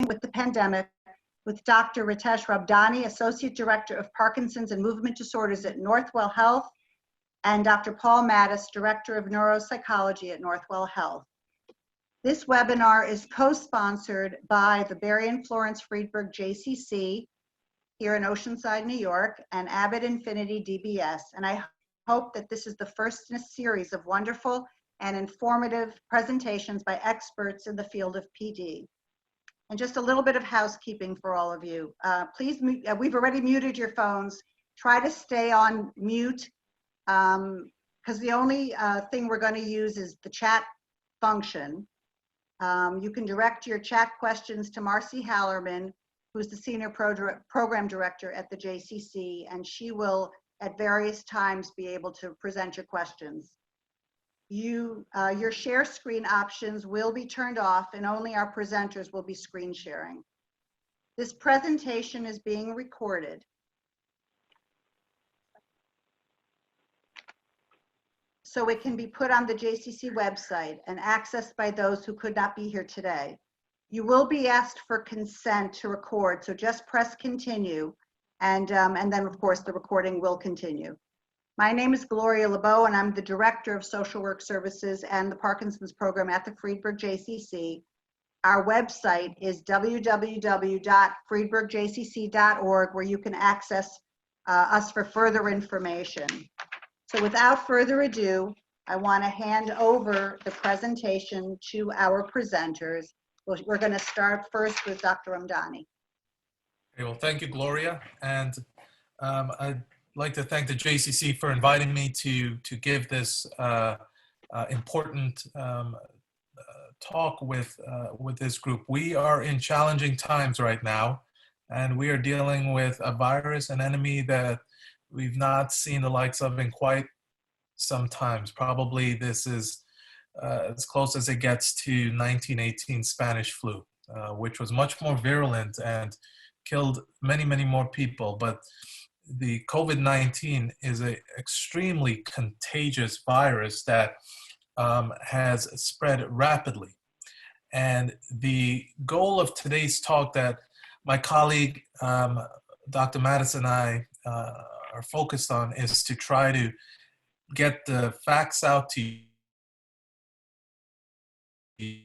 with the Pandemic with Dr. Ritesh Ramdhani, Associate Director of Parkinson's and Movement Disorders at Northwell Health, and Dr. Paul Mattis, Director of Neuropsychology at Northwell Health. This webinar is co-sponsored by the Barry and Florence Friedberg JCC here in Oceanside, New York, and Abbott Infinity DBS. And I hope that this is the first in a series of wonderful and informative presentations by experts in the field of PD. And just a little bit of housekeeping for all of you. Please, we've already muted your phones. Try to stay on mute because the only thing we're going to use is the chat function. You can direct your chat questions to Marcy Hallerman, who's the Senior Program Director at the JCC, and she will at various times be able to present your questions. Your share screen options will be turned off and only our presenters will be screen sharing. This presentation is being recorded. So it can be put on the JCC website and accessed by those who could not be here today. You will be asked for consent to record, so just press continue, and then of course the recording will continue. My name is Gloria LeBeau, and I'm the Director of Social Work Services and the Parkinson's Program at the Friedberg JCC. Our website is www.friedbergjcc.org, where you can access us for further information. So without further ado, I want to hand over the presentation to our presenters. We're going to start first with Dr. Ramdhani. Okay, well, thank you, Gloria. And I'd like to thank the JCC for inviting me to give this important talk with this group. We are in challenging times right now, and we are dealing with a virus, an enemy that we've not seen the likes of in quite some times. Probably this is as close as it gets to 1918 Spanish flu, which was much more virulent and killed many, many more people. But the COVID-19 is an extremely contagious virus that has spread rapidly. And the goal of today's talk that my colleague, Dr. Mattis, and I are focused on is to try to get the facts out to you.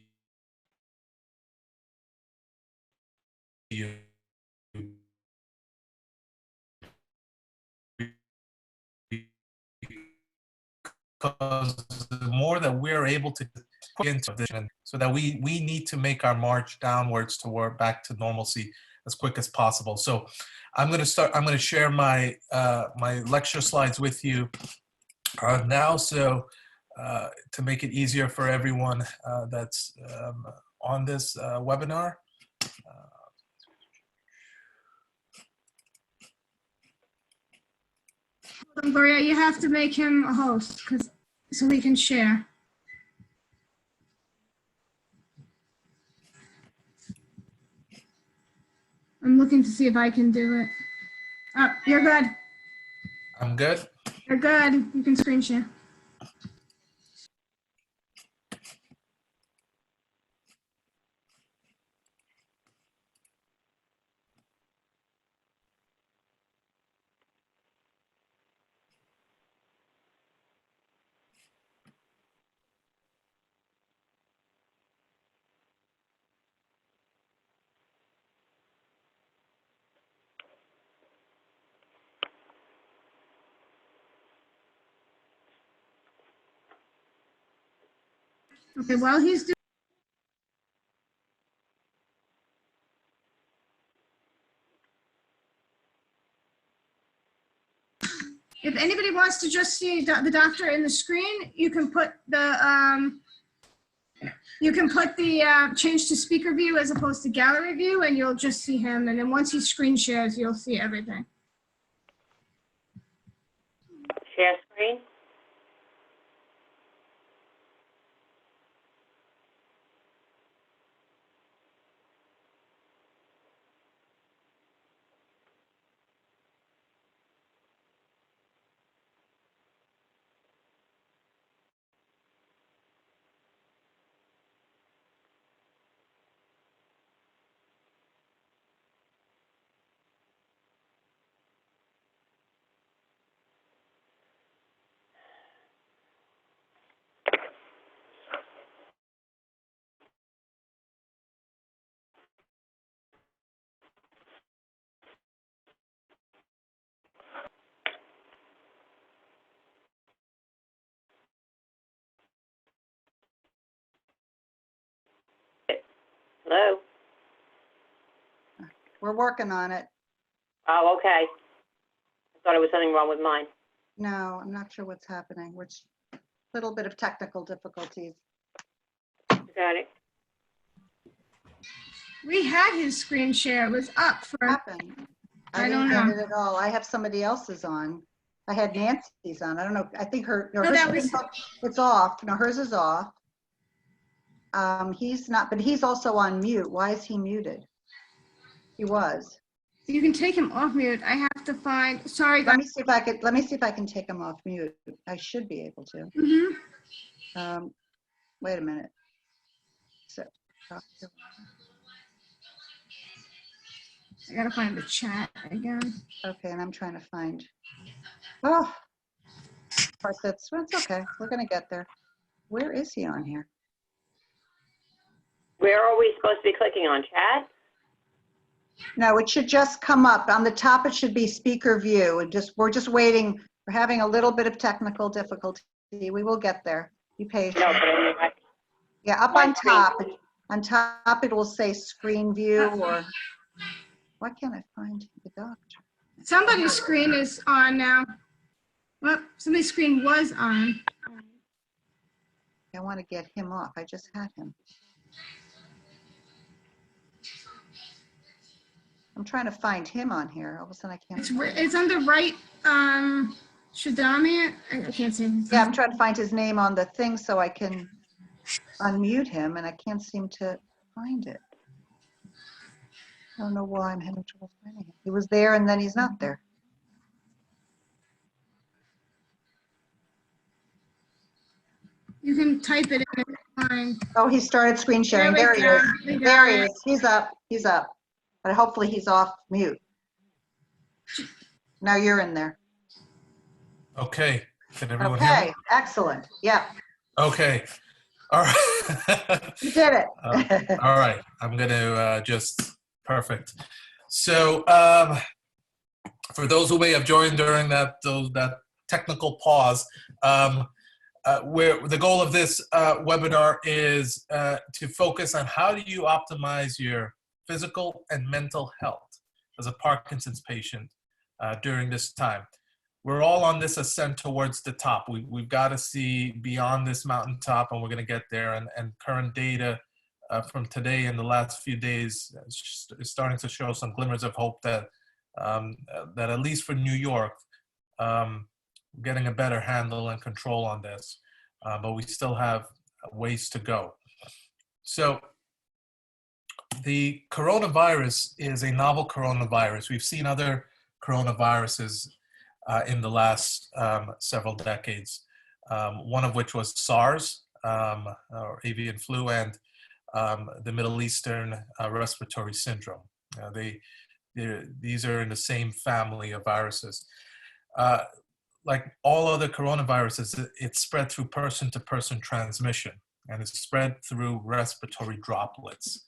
Because the more that we're able to put into this, so that we need to make our march downwards toward back to normalcy as quick as possible. So I'm going to share my my lecture slides with you now, so to make it easier for everyone that's on this webinar. Gloria, you have to make him a host so we can share. I'm looking to see if I can do it. Oh, you're good. I'm good. You're good. You can screen share. Okay, while he's doing, if anybody wants to just see the doctor in the screen, you can put the change to speaker view as opposed to gallery view, and you'll just see him. And then once he screen shares, you'll see everything. Share screen. Hello? We're working on it. Oh, okay. I thought it was something wrong with mine. No, I'm not sure what's happening. We're a little bit of technical difficulties. Got it. We had his screen share. It was up for, What happened? I didn't don't get know. it at all. I have somebody else's on. I had Nancy's on. I don't know. I think her, no, No, hers that was- it's off. No, hers is off. He's not, but he's also on mute. Why is he muted? He was. you can take him off mute. I have to find, sorry Let guys. me see if I can take him off mute. I should be able to. Mhm. Wait a minute. So, I gotta find the chat again. okay, and I'm trying to find. Oh, of course, that's okay. We're gonna get there. Where is he on here? Where are we supposed to be clicking on? Chat? No, it should just come up. On the top, it should be speaker view. And we're just waiting. We're having a little bit of technical difficulty. We will get there. Be patient. No, but I mean, Yeah, up my on screen- top. On top, it will say screen view or, why can't I find the doctor? Somebody's screen is on now. Well, somebody's screen was on. I want to get him off. I just had him. I'm trying to find him on here. All of a sudden, I can't. It's on the right, Shadami. I can't see. Yeah, I'm trying to find his name on the thing so I can unmute him, and I can't seem to find it. I don't know why I'm having trouble finding him. He was there, and then he's not there. You can type it in and find. Oh, he started screen sharing. There There we he go. is. We got There he it. is. He's up. He's up. But hopefully he's off mute. Now you're in there. Okay. Can everyone hear me? Okay, excellent. Yeah, Okay. All right. you did it. All right. I'm going to perfect. So for those who may have joined during that technical pause, where the goal of this webinar is to focus on how do you optimize your physical and mental health as a Parkinson's patient during this time. We're all on this ascent towards the top. We've got to see beyond this mountaintop, and we're going to get there. And current data from today and the last few days is starting to show some glimmers of hope that that at least for New York, getting a better handle and control on this. But we still have ways to go. So the coronavirus is a novel coronavirus. We've seen other coronaviruses in the last several decades, one of which was SARS, or avian flu, and the Middle Eastern respiratory syndrome. These are in the same family of viruses. Like all other coronaviruses, it's spread through person-to-person transmission, and it's spread through respiratory droplets,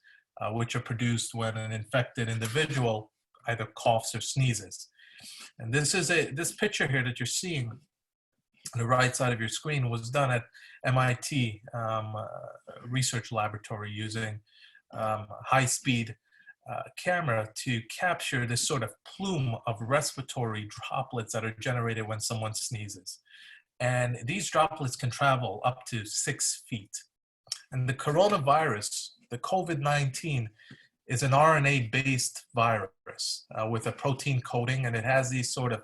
which are produced when an infected individual either coughs or sneezes. And this picture here that you're seeing on the right side of your screen was done at MIT research laboratory using high-speed camera to capture this sort of plume of respiratory droplets that are generated when someone sneezes. And these droplets can travel up to 6 feet. And the coronavirus, the COVID-19, is an RNA-based virus with a protein coating, and it has these sort of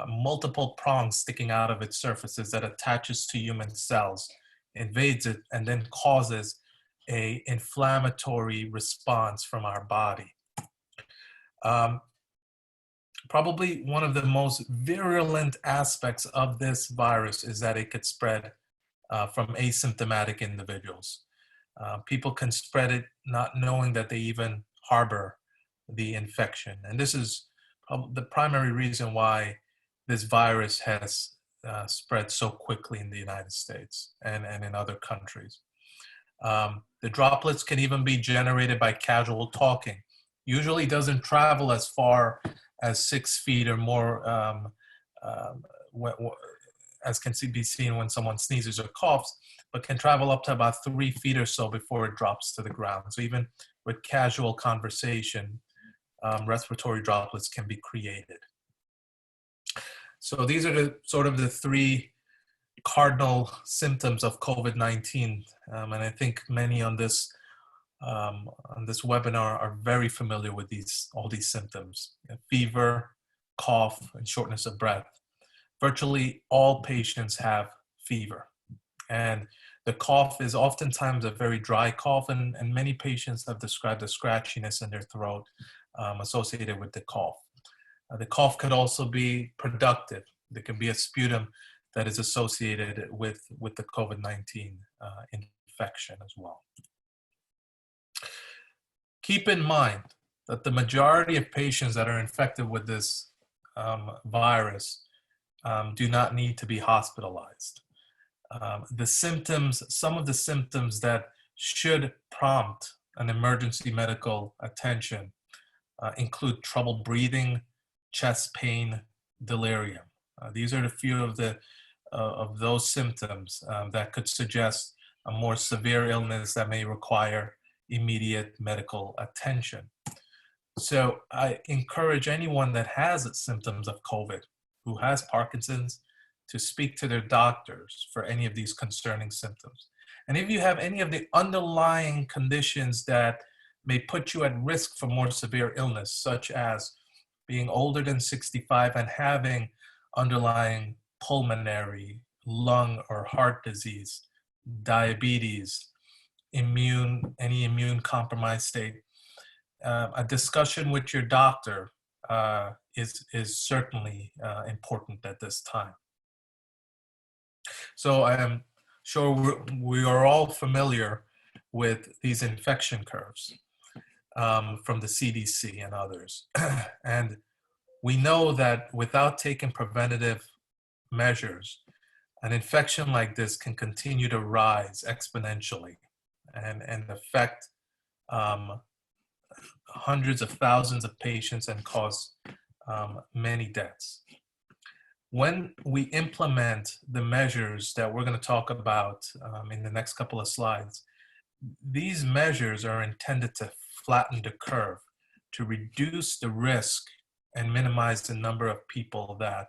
multiple prongs sticking out of its surfaces that attaches to human cells, invades it, and then causes an inflammatory response from our body. Probably one of the most virulent aspects of this virus is that it could spread from asymptomatic individuals. People can spread it not knowing that they even harbor the infection. And this is the primary reason why this virus has spread so quickly in the United States and in other countries. The droplets can even be generated by casual talking. Usually doesn't travel as far as 6 feet or more as can be seen when someone sneezes or coughs, but can travel up to about 3 feet or so before it drops to the ground. So even with casual conversation, respiratory droplets can be created. So these are the sort of the 3 cardinal symptoms of COVID-19, and I think many on this webinar are very familiar with all these symptoms: fever, cough, and shortness of breath. Virtually all patients have fever, and the cough is oftentimes a very dry cough, and many patients have described the scratchiness in their throat associated with the cough. The cough could also be productive. There can be a sputum that is associated with the COVID-19 infection as well. Keep in mind that the majority of patients that are infected with this virus do not need to be hospitalized. Some of the symptoms that should prompt an emergency medical attention include trouble breathing, chest pain, delirium. These are a few of those symptoms that could suggest a more severe illness that may require immediate medical attention. So I encourage anyone that has symptoms of COVID, who has Parkinson's, to speak to their doctors for any of these concerning symptoms. And if you have any of the underlying conditions that may put you at risk for more severe illness, such as being older than 65 and having underlying pulmonary, lung, or heart disease, diabetes, any immune compromised state, a discussion with your doctor is certainly important at this time. So I am sure we are all familiar with these infection curves from the CDC and others. And we know that without taking preventative measures, an infection like this can continue to rise exponentially and affect hundreds of thousands of patients and cause many deaths. When we implement the measures that we're going to talk about in the next couple of slides, these measures are intended to flatten the curve, to reduce the risk and minimize the number of people that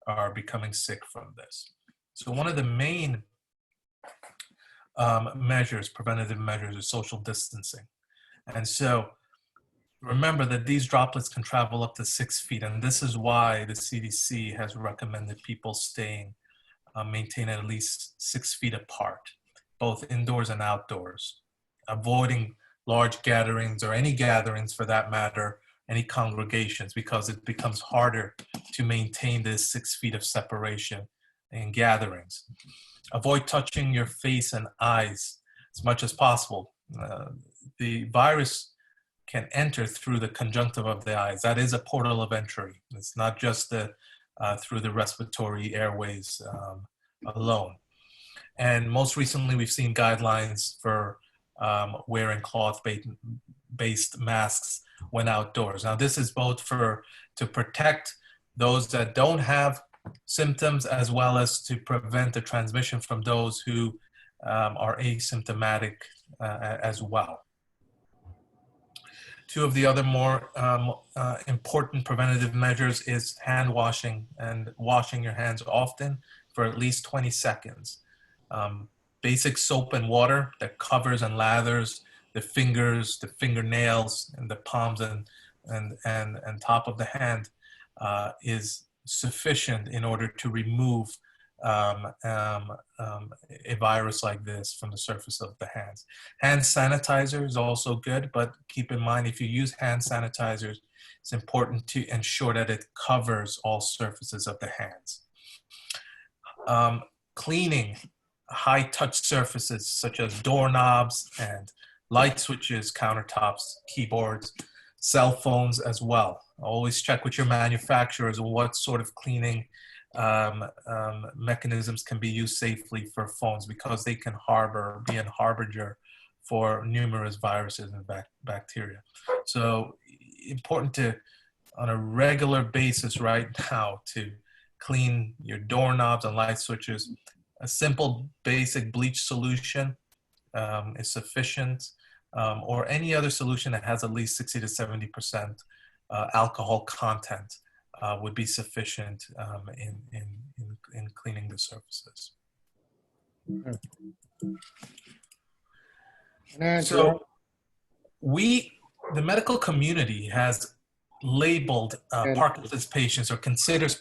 are becoming sick from this. So one of the main preventative measures, is social distancing. And so remember that these droplets can travel up to 6 feet, and this is why the CDC has recommended people maintaining at least 6 feet apart, both indoors and outdoors, avoiding large gatherings or any gatherings for that matter, any congregations, because it becomes harder to maintain this 6 feet of separation in gatherings. Avoid touching your face and eyes as much as possible. The virus can enter through the conjunctiva of the eyes. That is a portal of entry. It's not just through the respiratory airways alone. And most recently, we've seen guidelines for wearing cloth-based masks when outdoors. Now, this is both to protect those that don't have symptoms, as well as to prevent the transmission from those who are asymptomatic as well. Two of the other more important preventative measures is hand washing and washing your hands often for at least 20 seconds. Basic soap and water that covers and lathers the fingers, the fingernails, and the palms and top of the hand is sufficient in order to remove a virus like this from the surface of the hands. Hand sanitizer is also good, but keep in mind, if you use hand sanitizers, it's important to ensure that it covers all surfaces of the hands. Cleaning high touch surfaces such as doorknobs and light switches, countertops, keyboards, cell phones as well. Always check with your manufacturers what sort of cleaning mechanisms can be used safely for phones, because they can be a harbinger for numerous viruses and bacteria. So important to, on a regular basis right now, to clean your doorknobs and light switches. A simple basic bleach solution is sufficient, or any other solution that has at least 60 to 70% alcohol content would be sufficient in cleaning the surfaces. So the medical community has labeled Parkinson's patients, or considers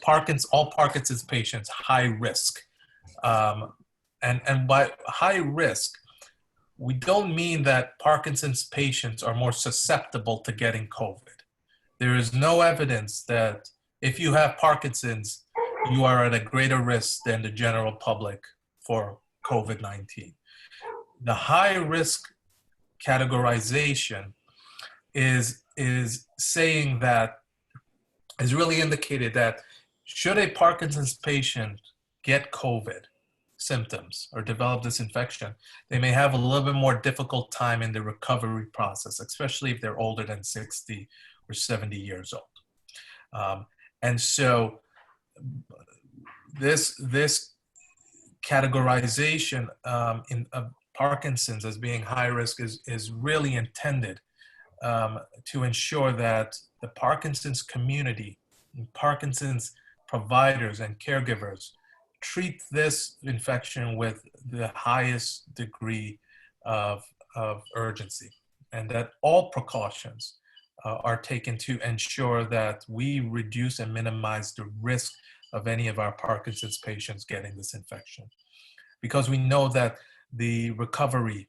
all Parkinson's patients high risk. And by high risk, we don't mean that Parkinson's patients are more susceptible to getting COVID. There is no evidence that if you have Parkinson's, you are at a greater risk than the general public for COVID-19. The high risk categorization is saying that, is really indicated that should a Parkinson's patient get COVID symptoms or develop this infection, they may have a little bit more difficult time in the recovery process, especially if they're older than 60 or 70 years old. And so this categorization in Parkinson's as being high risk is really intended to ensure that the Parkinson's community, Parkinson's providers and caregivers treat this infection with the highest degree of urgency, and that all precautions are taken to ensure that we reduce and minimize the risk of any of our Parkinson's patients getting this infection. Because we know that the recovery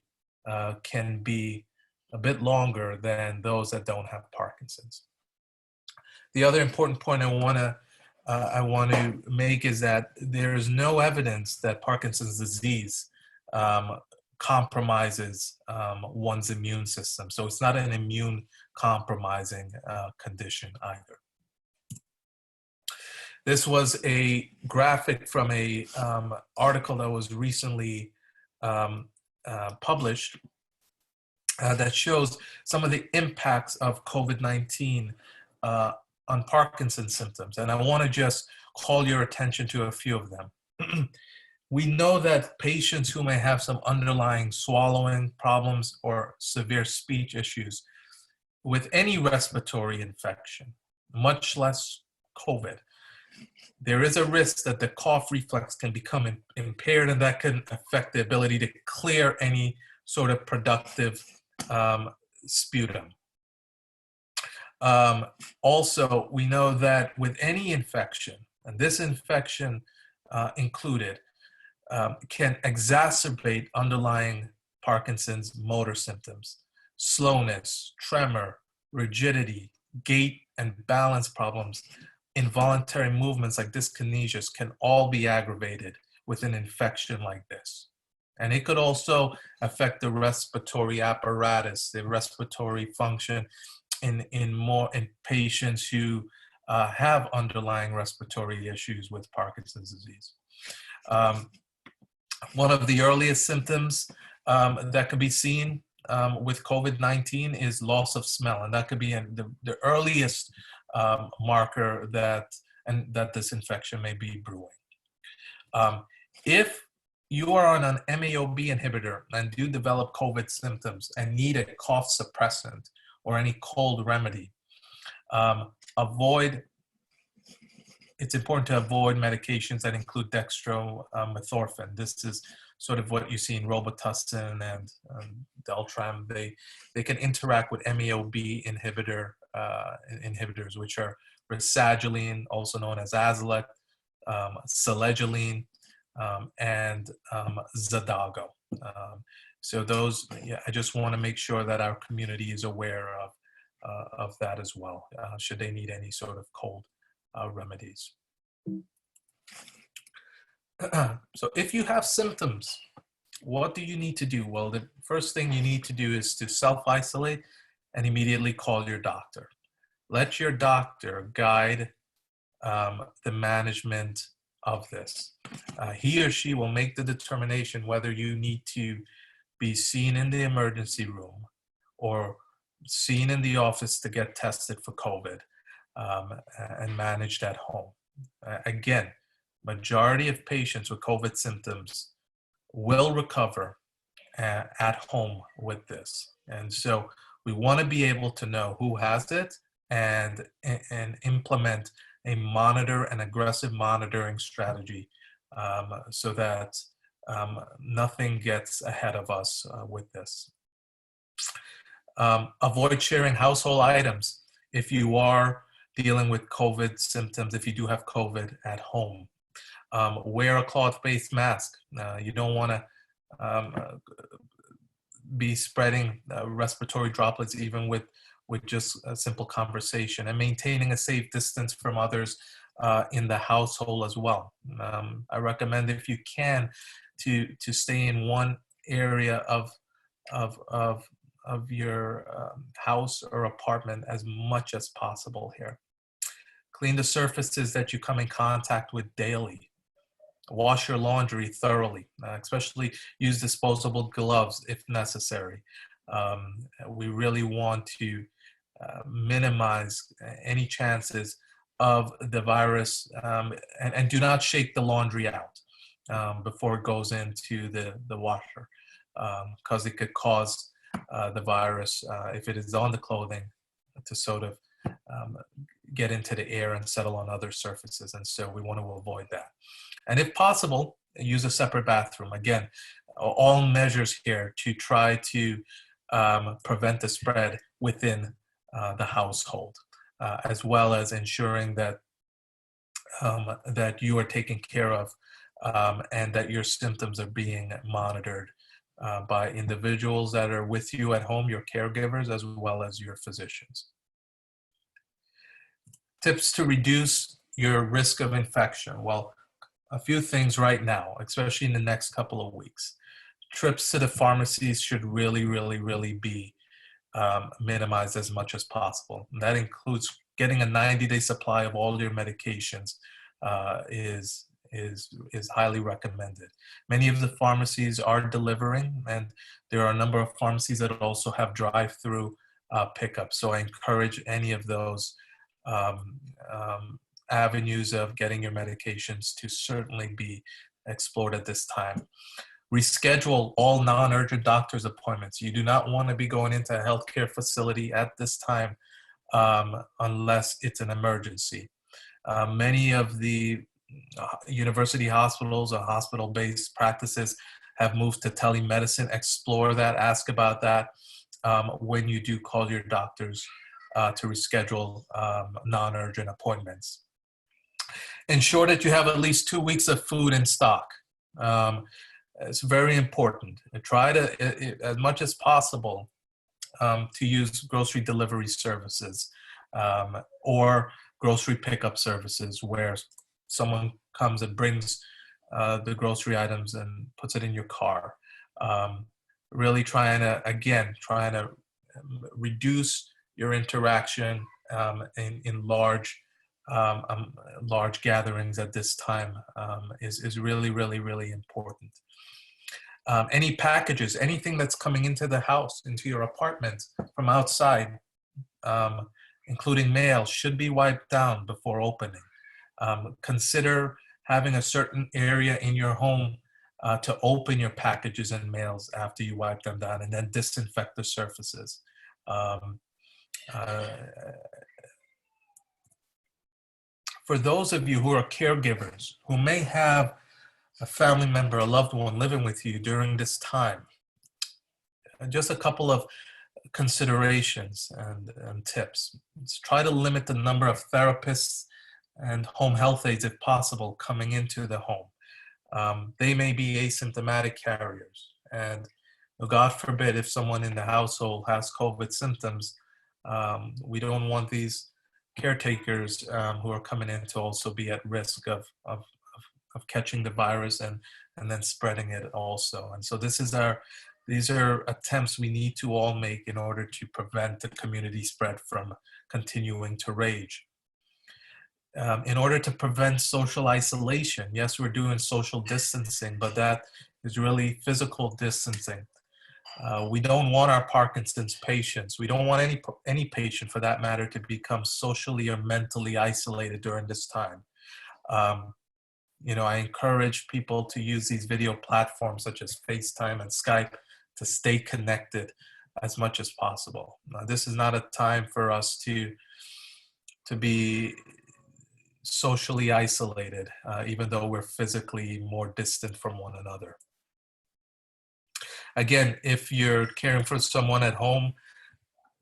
can be a bit longer than those that don't have Parkinson's. The other important point I want to make is that there is no evidence that Parkinson's disease compromises one's immune system. So it's not an immune compromising condition either. This was a graphic from a article that was recently published that shows some of the impacts of COVID-19 on Parkinson's symptoms. And I want to just call your attention to a few of them. We know that patients who may have some underlying swallowing problems or severe speech issues with any respiratory infection, much less COVID, there is a risk that the cough reflex can become impaired, and that can affect the ability to clear any sort of productive sputum. Also, we know that with any infection, and this infection included, can exacerbate underlying Parkinson's motor symptoms. Slowness, tremor, rigidity, gait and balance problems, involuntary movements like dyskinesias can all be aggravated with an infection like this. And it could also affect the respiratory apparatus, the respiratory function in patients who have underlying respiratory issues with Parkinson's disease. One of the earliest symptoms that can be seen with COVID-19 is loss of smell, and that could be the earliest marker that this infection may be brewing. If you are on an MAOB inhibitor and do develop COVID symptoms and need a cough suppressant or any cold remedy, it's important to avoid medications that include dextromethorphan. This is sort of what you see in Robitussin and Deltram. They can interact with MAOB inhibitors, which are rasagiline, also known as Azilect, selegiline, and Xadago. So those, I just want to make sure that our community is aware of that as well, should they need any sort of cold remedies. So if you have symptoms, what do you need to do? Well, the first thing you need to do is to self-isolate and immediately call your doctor. Let your doctor guide the management of this. He or she will make the determination whether you need to be seen in the emergency room or seen in the office to get tested for COVID and managed at home. Again, majority of patients with COVID symptoms will recover at home with this. And so we want to be able to know who has it and implement a an aggressive monitoring strategy so that nothing gets ahead of us with this. Avoid sharing household items if you are dealing with COVID symptoms, if you do have COVID at home. Wear a cloth-based mask. You don't want to be spreading respiratory droplets even with just a simple conversation, and maintaining a safe distance from others in the household as well. I recommend, if you can, to stay in one area of your house or apartment as much as possible here. Clean the surfaces that you come in contact with daily. Wash your laundry thoroughly, especially use disposable gloves if necessary. We really want to minimize any chances of the virus, and do not shake the laundry out before it goes into the washer, because it could cause the virus, if it is on the clothing, to sort of get into the air and settle on other surfaces. And so we want to avoid that. And if possible, use a separate bathroom. Again, all measures here to try to prevent the spread within the household, as well as ensuring that that you are taken care of, and that your symptoms are being monitored by individuals that are with you at home, your caregivers, as well as your physicians. Tips to reduce your risk of infection. Well, a few things right now, especially in the next couple of weeks. Trips to the pharmacies should really be minimized as much as possible. And that includes getting a 90-day supply of all your medications is highly recommended. Many of the pharmacies are delivering, and there are a number of pharmacies that also have drive-through pickup. So I encourage any of those avenues of getting your medications to certainly be explored at this time. Reschedule all non-urgent doctor's appointments. You do not want to be going into a healthcare facility at this time unless it's an emergency. Many of the university hospitals or hospital-based practices have moved to telemedicine. Explore that, ask about that when you do call your doctors to reschedule non-urgent appointments. Ensure that you have at least 2 weeks of food in stock. It's very important. Try to, as much as possible, to use grocery delivery services or grocery pickup services where someone comes and brings the grocery items and puts it in your car. Really trying to reduce your interaction in large gatherings at this time is really important. Any packages, anything that's coming into the house, into your apartment from outside, including mail, should be wiped down before opening. Consider having a certain area in your home to open your packages and mails after you wipe them down, and then disinfect the surfaces. For those of you who are caregivers, who may have a family member, a loved one living with you during this time, just a couple of considerations and tips. Let's try to limit the number of therapists and home health aides, if possible, coming into the home. They may be asymptomatic carriers, and God forbid if someone in the household has COVID symptoms, we don't want these caretakers who are coming in to also be at risk of catching the virus and then spreading it also. And so these are attempts we need to all make in order to prevent the community spread from continuing to rage. In order to prevent social isolation, yes, we're doing social distancing, but that is really physical distancing. We don't want our Parkinson's patients, we don't want any patient for that matter to become socially or mentally isolated during this time. I encourage people to use these video platforms such as FaceTime and Skype to stay connected as much as possible. Now, this is not a time for us to be socially isolated, even though we're physically more distant from one another. Again, if you're caring for someone at home,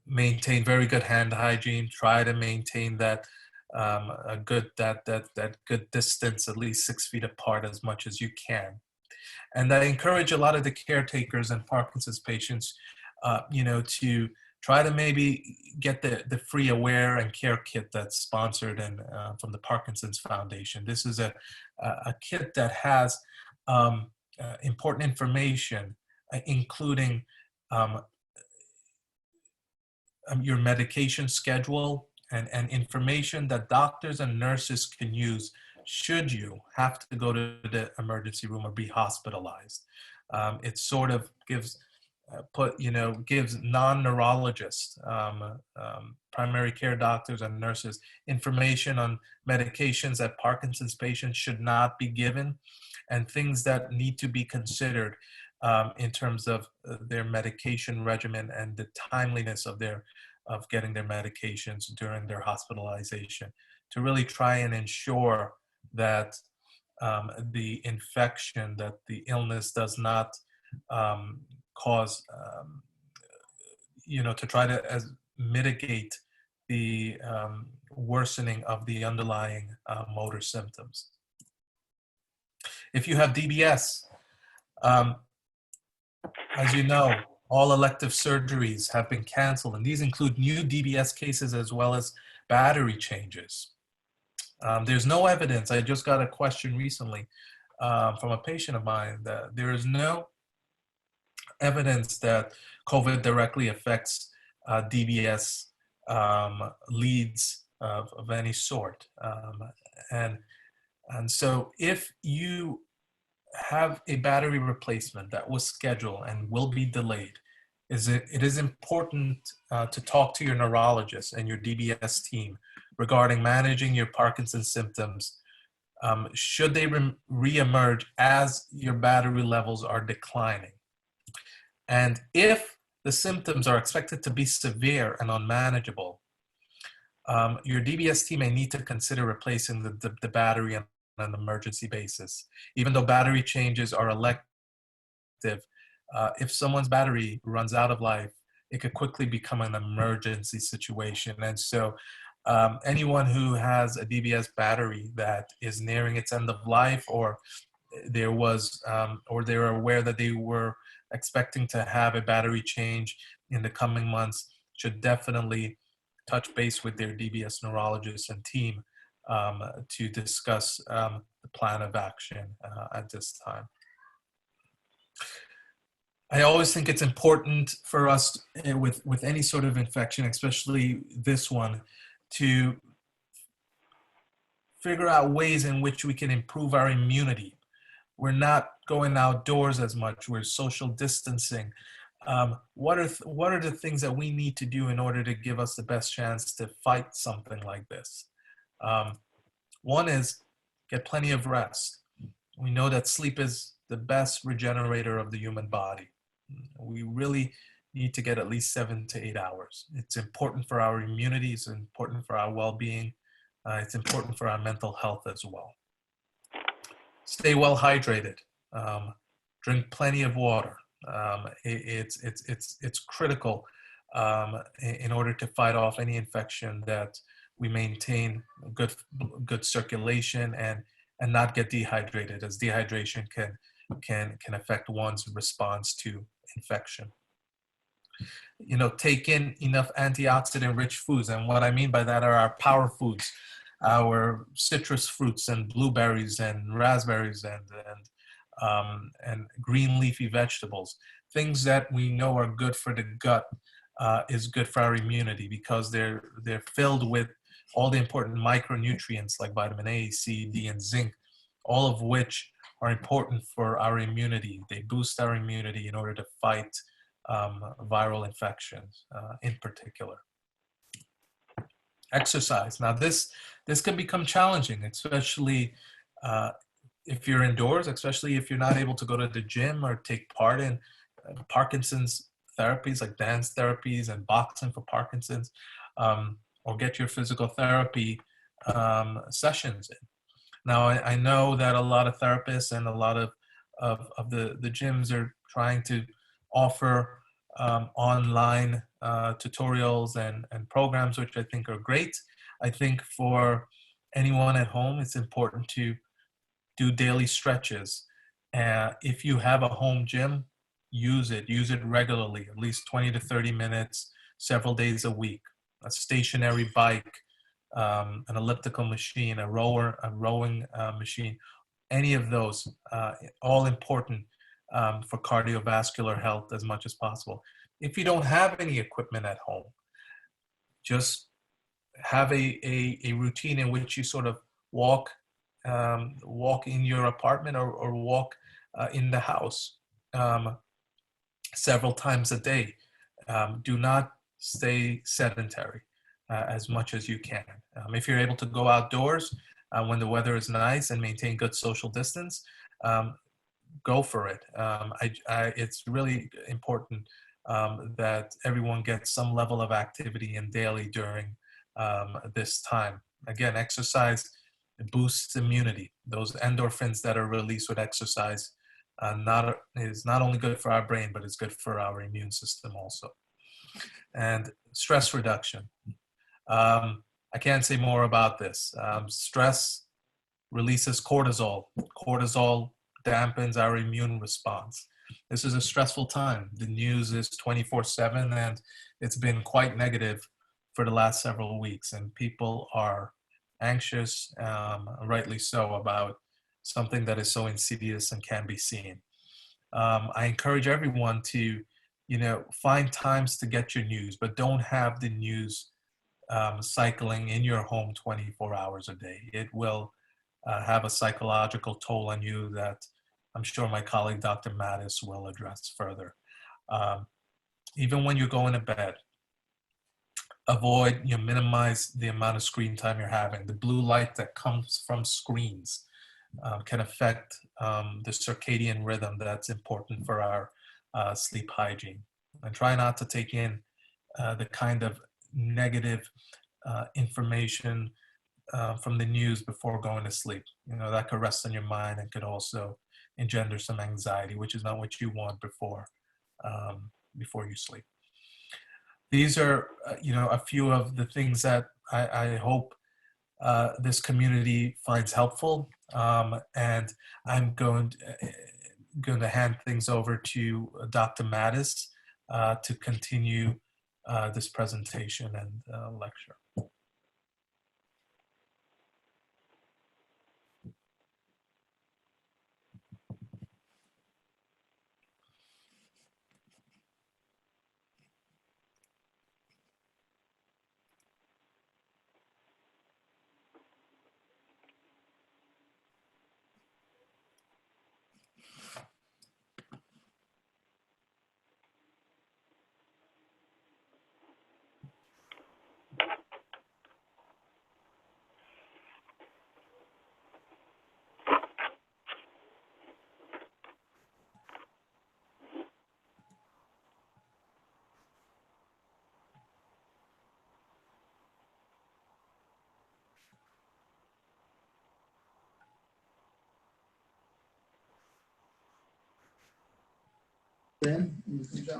maintain very good hand hygiene. Try to maintain that that good distance, at least 6 feet apart, as much as you can. And I encourage a lot of the caretakers and Parkinson's patients, to try to maybe get the free Aware and Care kit that's sponsored and from the Parkinson's Foundation. This is a kit that has important information, including your medication schedule and information that doctors and nurses can use should you have to go to the emergency room or be hospitalized. It sort of gives gives non-neurologists, primary care doctors and nurses information on medications that Parkinson's patients should not be given and things that need to be considered in terms of their medication regimen and the timeliness of getting their medications during their hospitalization, to really try and ensure that the infection, that the illness does not cause, to try to mitigate the worsening of the underlying motor symptoms. If you have DBS, as you know, all elective surgeries have been canceled, and these include new DBS cases as well as battery changes. There's no evidence. I just got a question recently from a patient of mine that there is no evidence that COVID directly affects DBS leads of any sort. And so if you have a battery replacement that was scheduled and will be delayed, it is important to talk to your neurologist and your DBS team regarding managing your Parkinson's symptoms should they re-emerge as your battery levels are declining. And if the symptoms are expected to be severe and unmanageable, your DBS team may need to consider replacing the battery on an emergency basis. Even though battery changes are elective, if someone's battery runs out of life, it could quickly become an emergency situation. And so anyone who has a DBS battery that is nearing its end of life, or they're aware that they were expecting to have a battery change in the coming months, should definitely touch base with their DBS neurologist and team to discuss the plan of action at this time. I always think it's important for us with any sort of infection, especially this one, to figure out ways in which we can improve our immunity. We're not going outdoors as much. We're social distancing. What are the things that we need to do in order to give us the best chance to fight something like this? One is get plenty of rest. We know that sleep is the best regenerator of the human body. We really need to get at least 7 to 8 hours. It's important for our immunity. It's important for our well-being. It's important for our mental health as well. Stay well hydrated. Drink plenty of water. It's critical in order to fight off any infection, that we maintain good circulation and not get dehydrated, as dehydration can affect one's response to infection. Take in enough antioxidant-rich foods, and what I mean by that are our power foods, our citrus fruits and blueberries and raspberries and green leafy vegetables. Things that we know are good for the gut is good for our immunity, because they're filled with all the important micronutrients like vitamin A, C, D, and zinc, all of which are important for our immunity. They boost our immunity in order to fight viral infections in particular. Exercise. Now this can become challenging, especially if you're indoors, especially if you're not able to go to the gym or take part in Parkinson's therapies like dance therapies and boxing for Parkinson's, or get your physical therapy sessions in. Now, I know that a lot of therapists and a lot of the gyms are trying to offer online tutorials and programs, which I think are great. I think for anyone at home, it's important to do daily stretches. If you have a home gym, use it regularly, at least 20 to 30 minutes, several days a week. A stationary bike, an elliptical machine, a rowing machine, any of those, all important for cardiovascular health as much as possible. If you don't have any equipment at home, just have a routine in which you sort of walk in your apartment or walk in the house several times a day. Do not stay sedentary as much as you can. If you're able to go outdoors when the weather is nice and maintain good social distance, go for it. It's really important that everyone gets some level of activity in daily during this time. Again, exercise boosts immunity. Those endorphins that are released with exercise is not only good for our brain, but it's good for our immune system also. And stress reduction. I can't say more about this. Stress releases cortisol. Cortisol dampens our immune response. This is a stressful time. The news is 24/7, and it's been quite negative for the last several weeks, and people are anxious, rightly so, about something that is so insidious and can be seen. I encourage everyone to, find times to get your news, but don't have the news cycling in your home 24 hours a day. It will have a psychological toll on you that I'm sure my colleague, Dr. Mattis, will address further. Even when you're going to bed, minimize the amount of screen time you're having. The blue light that comes from screens can affect the circadian rhythm that's important for our sleep hygiene. And try not to take in the kind of negative information from the news before going to sleep. That could rest on your mind and could also engender some anxiety, which is not what you want before you sleep. These are, a few of the things that I hope this community finds helpful. And I'm going to hand things over to Dr. Mattis to continue this presentation and lecture.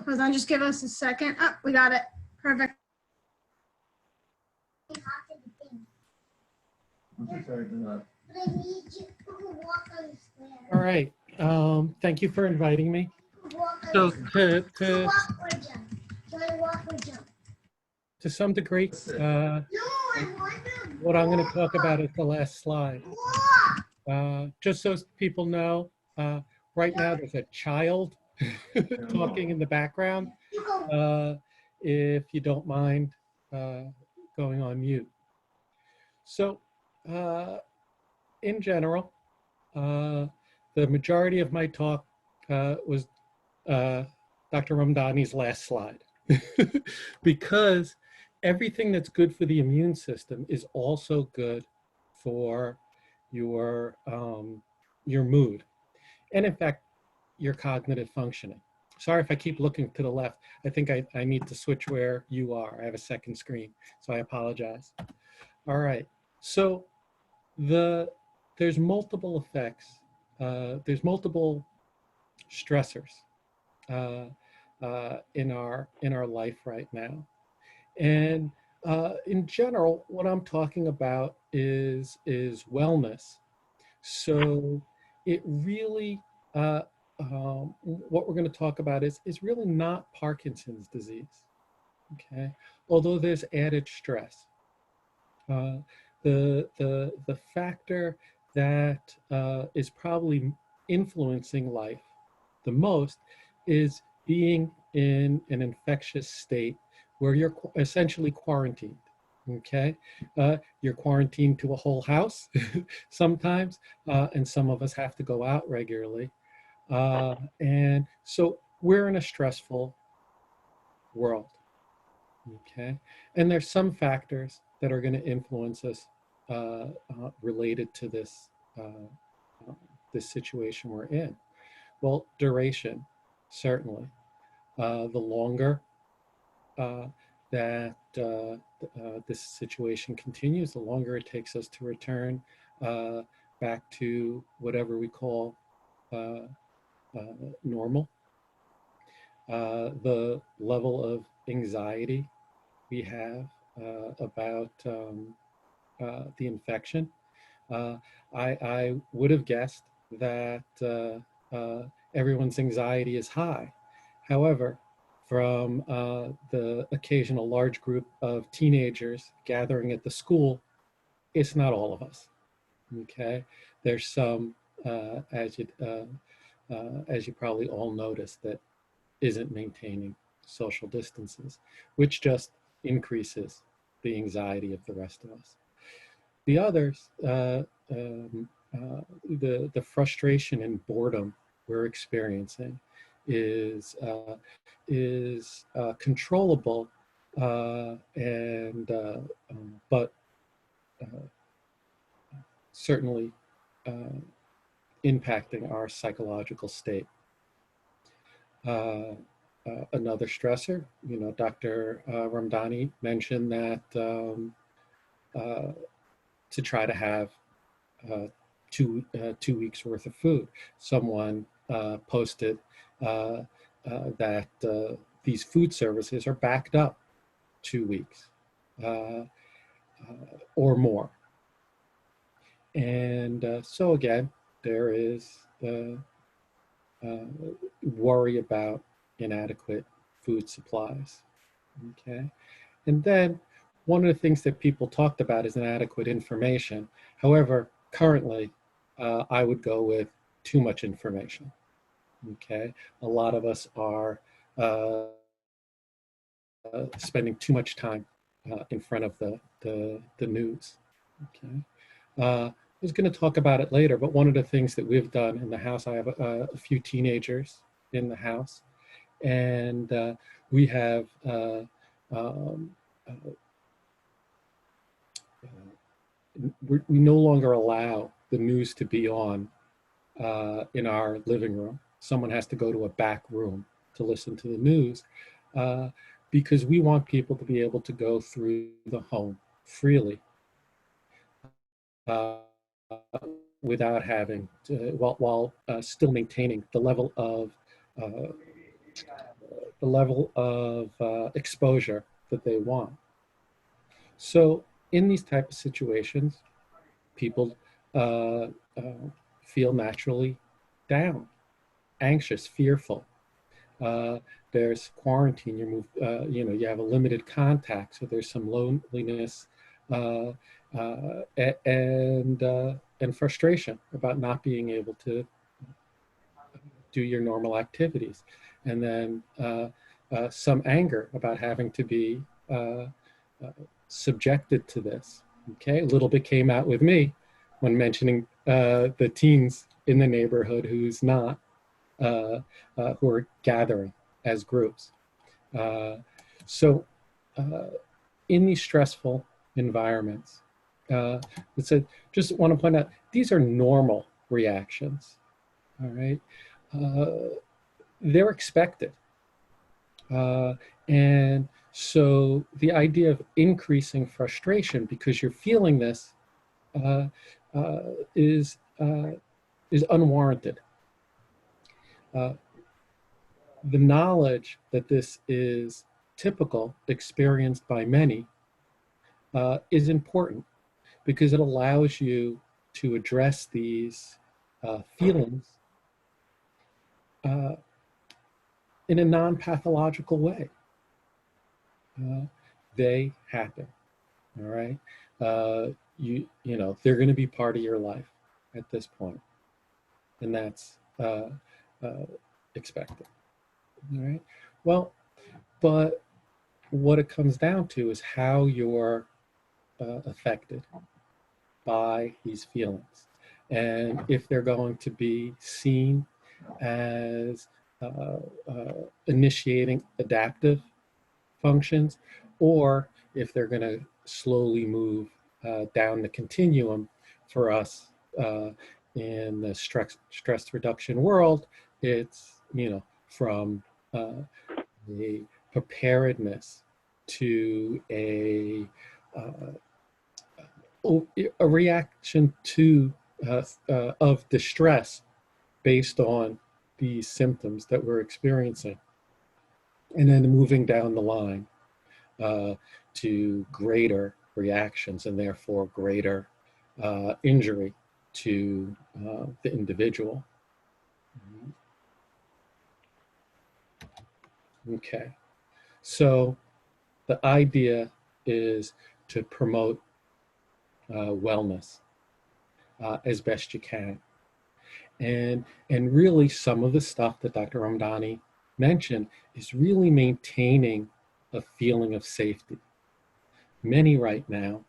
Hold on, just give us a second. Oh, we got it. Perfect. All right. Thank you for inviting me. So to some degree, what I'm going to talk about is the last slide. Just so people know, right now there's a child talking in the background. If you don't mind going on mute. So in general, the majority of my talk was Dr. Ramdhani's last slide because everything that's good for the immune system is also good for your your mood, and in fact, your cognitive functioning. Sorry if I keep looking to the left. I think I need to switch where you are. I have a second screen, so I apologize. All right, so there's multiple effects. There's multiple stressors in our life right now, and in general, what I'm talking about is wellness. So it really, what we're going to talk about is really not Parkinson's disease. Okay, although there's added stress. The factor that is probably influencing life the most is being in an infectious state where you're essentially quarantined. Okay, you're quarantined to a whole house sometimes, and some of us have to go out regularly. And so we're in a stressful world. Okay, and there's some factors that are going to influence us related to this this situation we're in. Well, duration, certainly. The longer that this situation continues, the longer it takes us to return back to whatever we call normal. The level of anxiety we have about the infection. I would have guessed that everyone's anxiety is high. However, from the occasional large group of teenagers gathering at the school, it's not all of us. Okay, there's some, as you probably all noticed, that isn't maintaining social distances, which just increases the anxiety of the rest of us. The others, the frustration and boredom we're experiencing is controllable, but certainly impacting our psychological state. Another stressor, Dr. Ramdhani mentioned that to try to have 2 weeks worth of food. Someone posted that these food services are backed up 2 weeks or more. And so again, there is worry about inadequate food supplies. Okay, and then one of the things that people talked about is inadequate information. However, currently, I would go with too much information. Okay, a lot of us are spending too much time in front of the news. Okay, I was going to talk about it later, but one of the things that we've done in the house, I have a few teenagers in the house, and we have we no longer allow the news to be on in our living room. Someone has to go to a back room to listen to the news because we want people to be able to go through the home freely without having to, while still maintaining the level of exposure that they want. So in these type of situations, people feel naturally down, anxious, fearful. There's quarantine. You have a limited contact, so there's some loneliness and frustration about not being able to do your normal activities, and then some anger about having to be subjected to this. Okay, a little bit came out with me when mentioning the teens in the neighborhood who are gathering as groups. So in these stressful environments, just want to point out, these are normal reactions, all right, they're expected. And so the idea of increasing frustration because you're feeling this is unwarranted. The knowledge that this is typical, experienced by many, is important because it allows you to address these feelings in a non-pathological way. They happen, all right? You know, they're going to be part of your life at this point, and that's expected, all right? Well, but what it comes down to is how you're affected by these feelings, and if they're going to be seen as initiating adaptive functions, or if they're going to slowly move down the continuum for us in the stress reduction world. It's, you know, from a preparedness to a reaction to of distress based on these symptoms that we're experiencing, and then moving down the line to greater reactions and therefore greater injury to the individual. Okay, so the idea is to promote wellness as best you can. And really some of the stuff that Dr. Ramdhani mentioned is really maintaining a feeling of safety. Many right now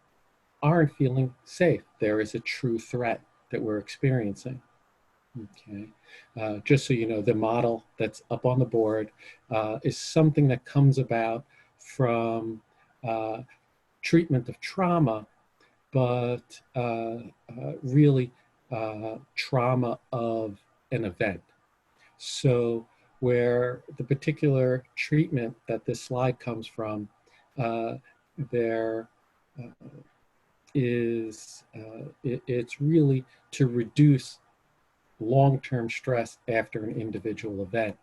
aren't feeling safe. There is a true threat that we're experiencing. Okay, just so you know, the model that's up on the board is something that comes about from treatment of trauma, but really trauma of an event. So where the particular treatment that this slide comes from, it's really to reduce long-term stress after an individual event.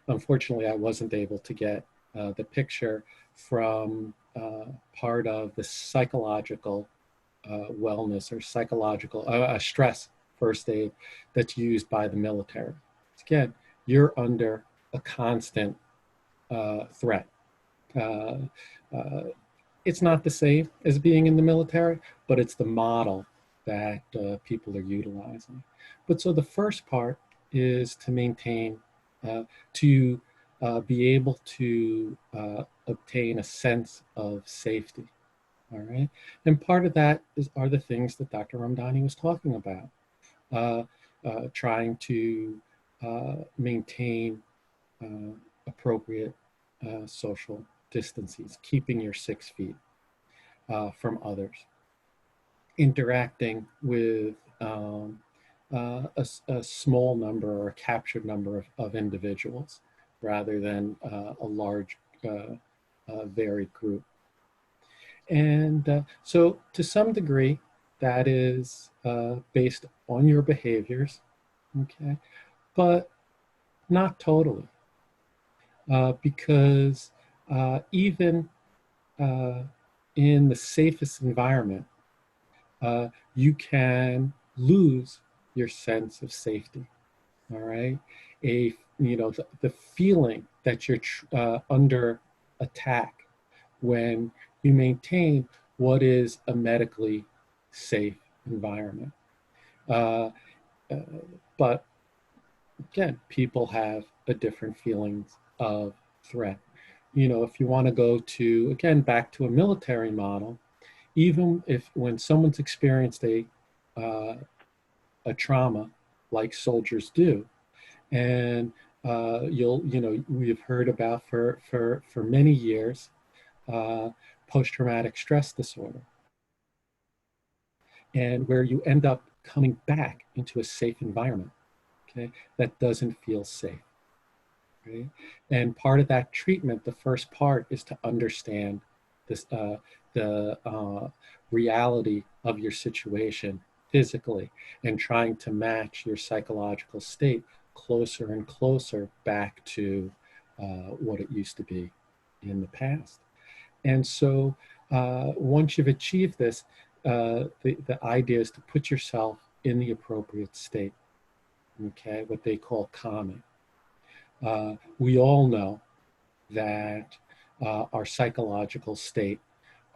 Unfortunately, I wasn't able to get the picture from part of the psychological wellness or psychological stress first aid that's used by the military. Again, you're under a constant threat. It's not the same as being in the military, but it's the model that people are utilizing. But so the first part is to maintain, to be able to obtain a sense of safety. All right, and part of that are the things that Dr. Ramdhani was talking about, trying to maintain appropriate social distances, keeping your 6 feet from others, interacting with a small number or a captured number of individuals rather than a large varied group. And so to some degree, that is based on your behaviors, okay, but not totally, because even in the safest environment, you can lose your sense of safety, all right? You know, the feeling that you're under attack when you maintain what is a medically safe environment. But again, people have a different feelings of threat. You know, if you want to go to, again, back to a military model, even if when someone's experienced a trauma like soldiers do, and we've heard about for many years, post-traumatic stress disorder, and where you end up coming back into a safe environment, okay, that doesn't feel safe. Right? And part of that treatment, the first part, is to understand this, the reality of your situation physically, and trying to match your psychological state closer and closer back to what it used to be in the past. And so once you've achieved this, the idea is to put yourself in the appropriate state, okay, what they call calming. We all know that our psychological state,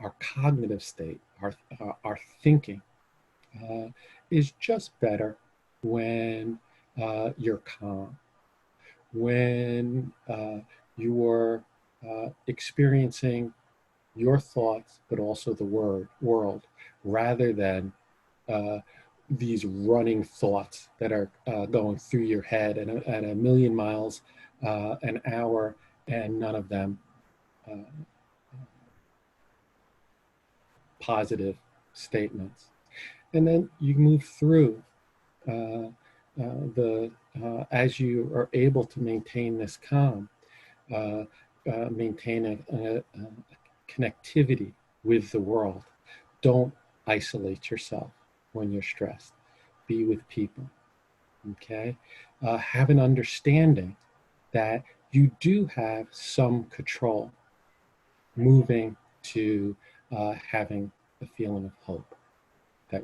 our cognitive state, our thinking is just better when you're calm, when you're experiencing your thoughts, but also the world, rather than these running thoughts that are going through your head at a million miles an hour, and none of them positive statements. And then you move through as you are able to maintain this calm, maintain a connectivity with the world. Don't isolate yourself when you're stressed. Be with people, okay? Have an understanding that you do have some control, moving to having a feeling of hope, that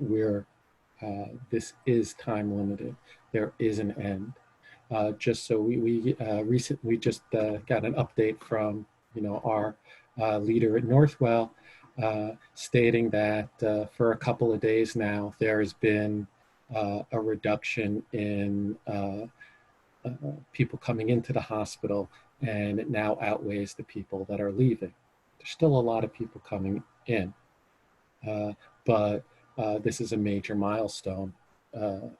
this is time limited. There is an end. Just so we recently just got an update from our leader at Northwell, stating that for a couple of days now there has been a reduction in people coming into the hospital, and it now outweighs the people that are leaving. There's still a lot of people coming in, but this is a major milestone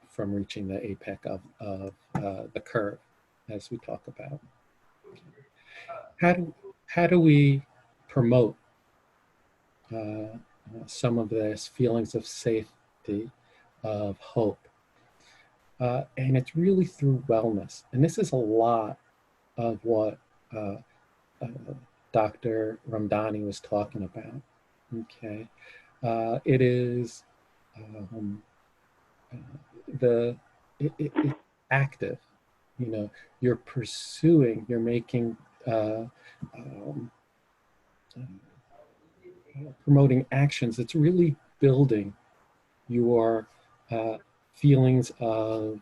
from reaching the apex of the curve, as we talk about. How do we promote some of this feelings of safety, of hope? And it's really through wellness. And this is a lot of what Dr. Ramdhani was talking about, okay? It is it's active, you're pursuing, you're making, promoting actions. It's really building your feelings of,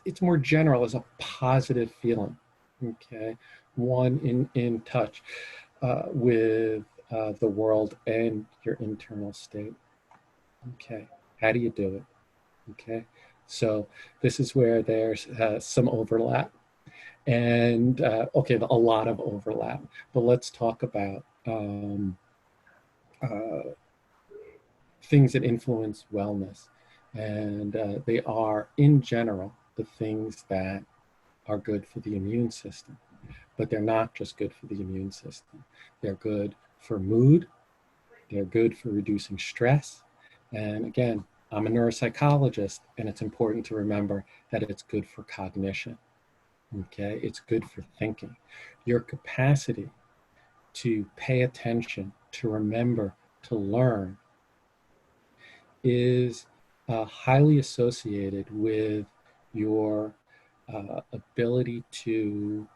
it's more general as a positive feeling, okay? One in touch with the world and your internal state. Okay, how do you do it? Okay, so this is where there's some overlap, and okay, a lot of overlap, but let's talk about things that influence wellness. And they are, in general, the things that are good for the immune system. But they're not just good for the immune system. They're good for mood. They're good for reducing stress. And again, I'm a neuropsychologist, and it's important to remember that it's good for cognition. Okay, it's good for thinking. Your capacity to pay attention, to remember, to learn is highly associated with your ability to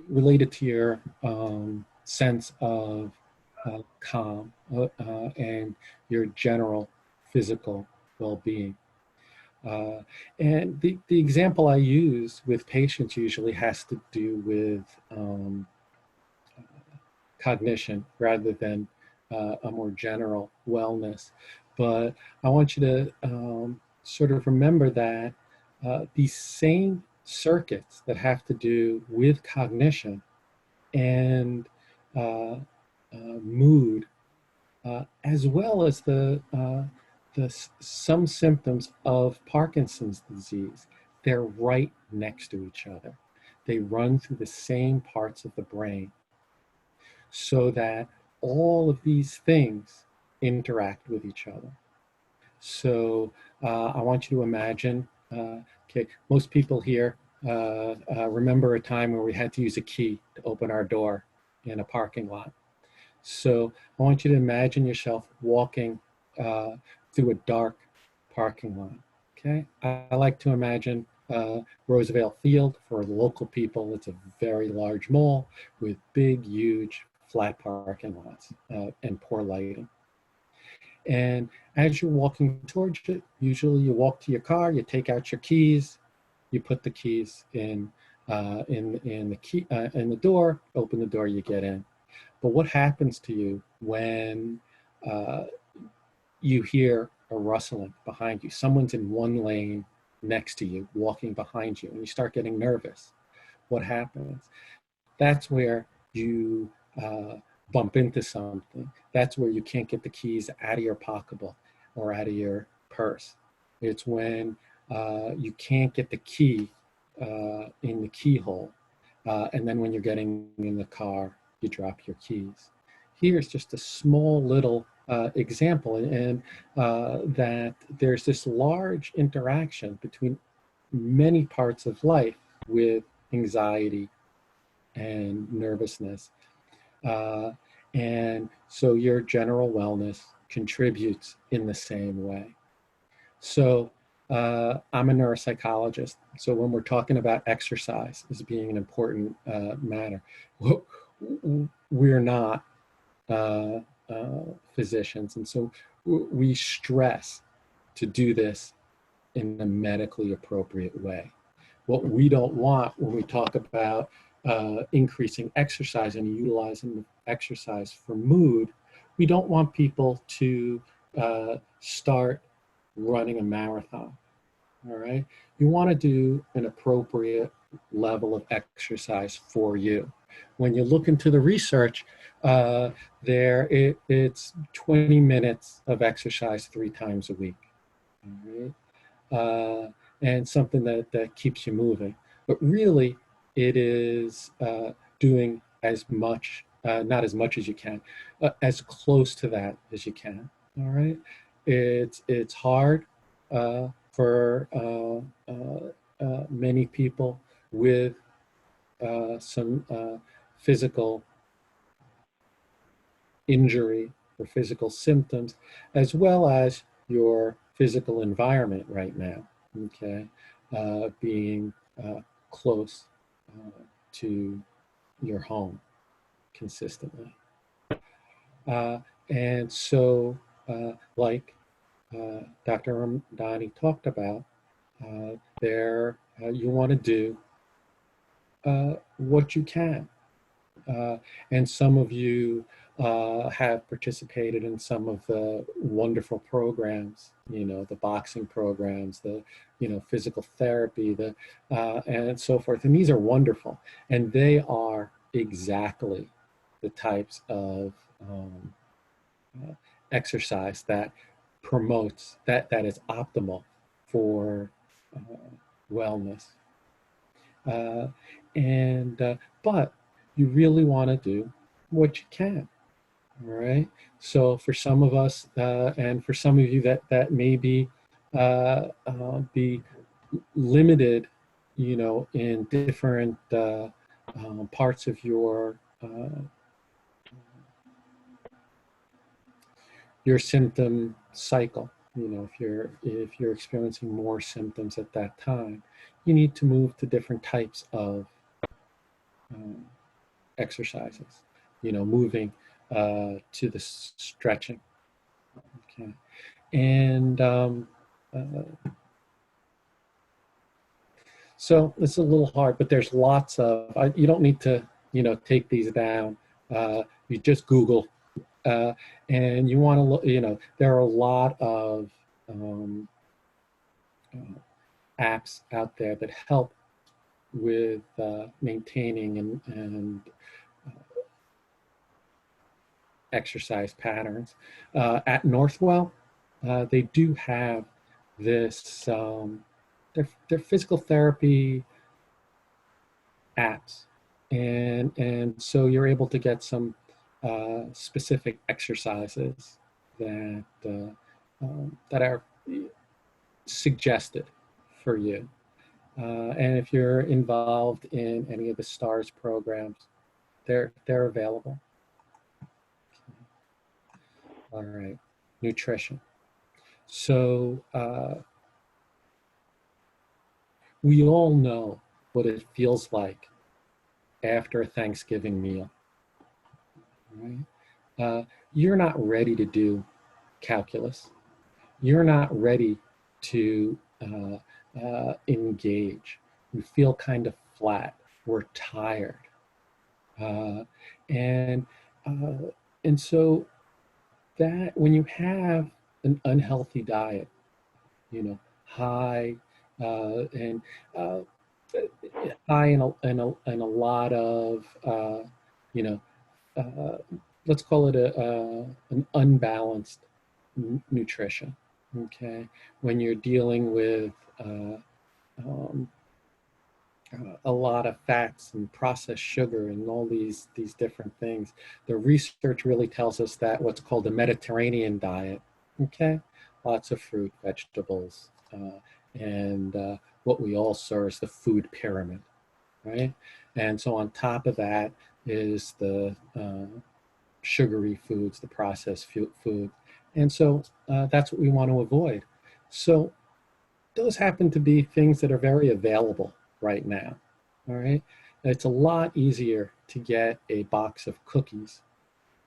related to your sense of calm and your general physical well-being. And the example I use with patients usually has to do with cognition rather than a more general wellness. But I want you to sort of remember that these same circuits that have to do with cognition and mood, as well as some symptoms of Parkinson's disease, they're right next to each other. they run through the same parts of the brain so that all of these things interact with each other. So I want you to imagine, okay, most people here remember a time where we had to use a key to open our door in a parking lot. So I want you to imagine yourself walking through a dark parking lot, okay? I like to imagine Roosevelt Field. For the local people, it's a very large mall with big, huge, flat parking lots and poor lighting. And as you're walking towards it, usually you walk to your car, you take out your keys, you put the keys in the door, open the door, you get in. But what happens to you when you hear a rustling behind you? Someone's in one lane next to you, walking behind you, and you start getting nervous. What happens? That's where you bump into something. That's where you can't get the keys out of your pocketbook or out of your purse. It's when you can't get the key in the keyhole. And then when you're getting in the car, you drop your keys. Here's just a small little example, and that there's this large interaction between many parts of life with anxiety and nervousness. And so your general wellness contributes in the same way. So I'm a neuropsychologist. So when we're talking about exercise as being an important matter, we're not physicians. And so we stress to do this in a medically appropriate way. What we don't want when we talk about increasing exercise and utilizing exercise for mood, we don't want people to start running a marathon, all right? You want to do an appropriate level of exercise for you. When you look into the research, it's 20 minutes of exercise 3 times a week, all right? And something that keeps you moving. But really, it is doing as much, not as much as you can, as close to that as you can, all right? It's hard for many people with some physical injury or physical symptoms, as well as your physical environment right now, okay? Being close to your home consistently. And so, like Dr. Ramdhani talked about, you want to do what you can. And some of you have participated in some of the wonderful programs, you know, the boxing programs, the, you know, physical therapy, and so forth. And these are wonderful. And they are exactly the types of exercise that promotes, that is optimal for wellness. But you really want to do what you can, all right? So for some of us, and for some of you that may be limited, you know, in different parts of your symptom cycle. You know, if you're experiencing more symptoms at that time, you need to move to different types of exercises. You know, moving to the stretching. Okay, and so it's a little hard, but there's lots of. You don't need to, you know, take these down. You just Google. And you want to look, you know, there are a lot of apps out there that help with maintaining and exercise patterns. At Northwell, they do have this, their physical therapy apps. And so you're able to get some specific exercises that, that are suggested for you. And if you're involved in any of the STARS programs, they're available. All right, nutrition. So we all know what it feels like after a Thanksgiving meal, right? You're not ready to do calculus. You're not ready to engage. You feel kind of flat. We're tired. And so that when you have an unhealthy diet, you know, high and high in a lot of, you know, let's call it an unbalanced nutrition. Okay, when you're dealing with a lot of fats and processed sugar and all these different things, the research really tells us that what's called a Mediterranean diet, okay, lots of fruit, vegetables, and what we all saw is the food pyramid, right? And so on top of that is the sugary foods, the processed food. And so that's what we want to avoid. So those happen to be things that are very available right now, all right? It's a lot easier to get a box of cookies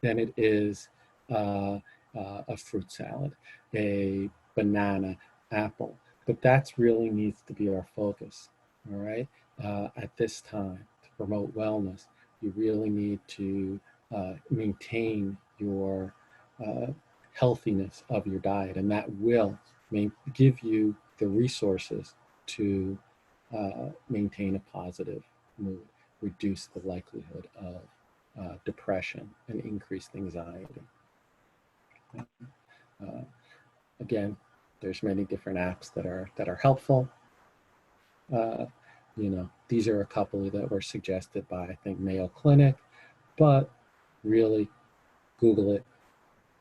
than it is a fruit salad, a banana, apple. But that's really needs to be our focus, all right? At this time, to promote wellness, you really need to maintain your healthiness of your diet, and that will give you the resources to maintain a positive mood, reduce the likelihood of depression, and increased anxiety. Again, there's many different apps that are helpful. You know, these are a couple that were suggested by, I think, Mayo Clinic, but really Google it,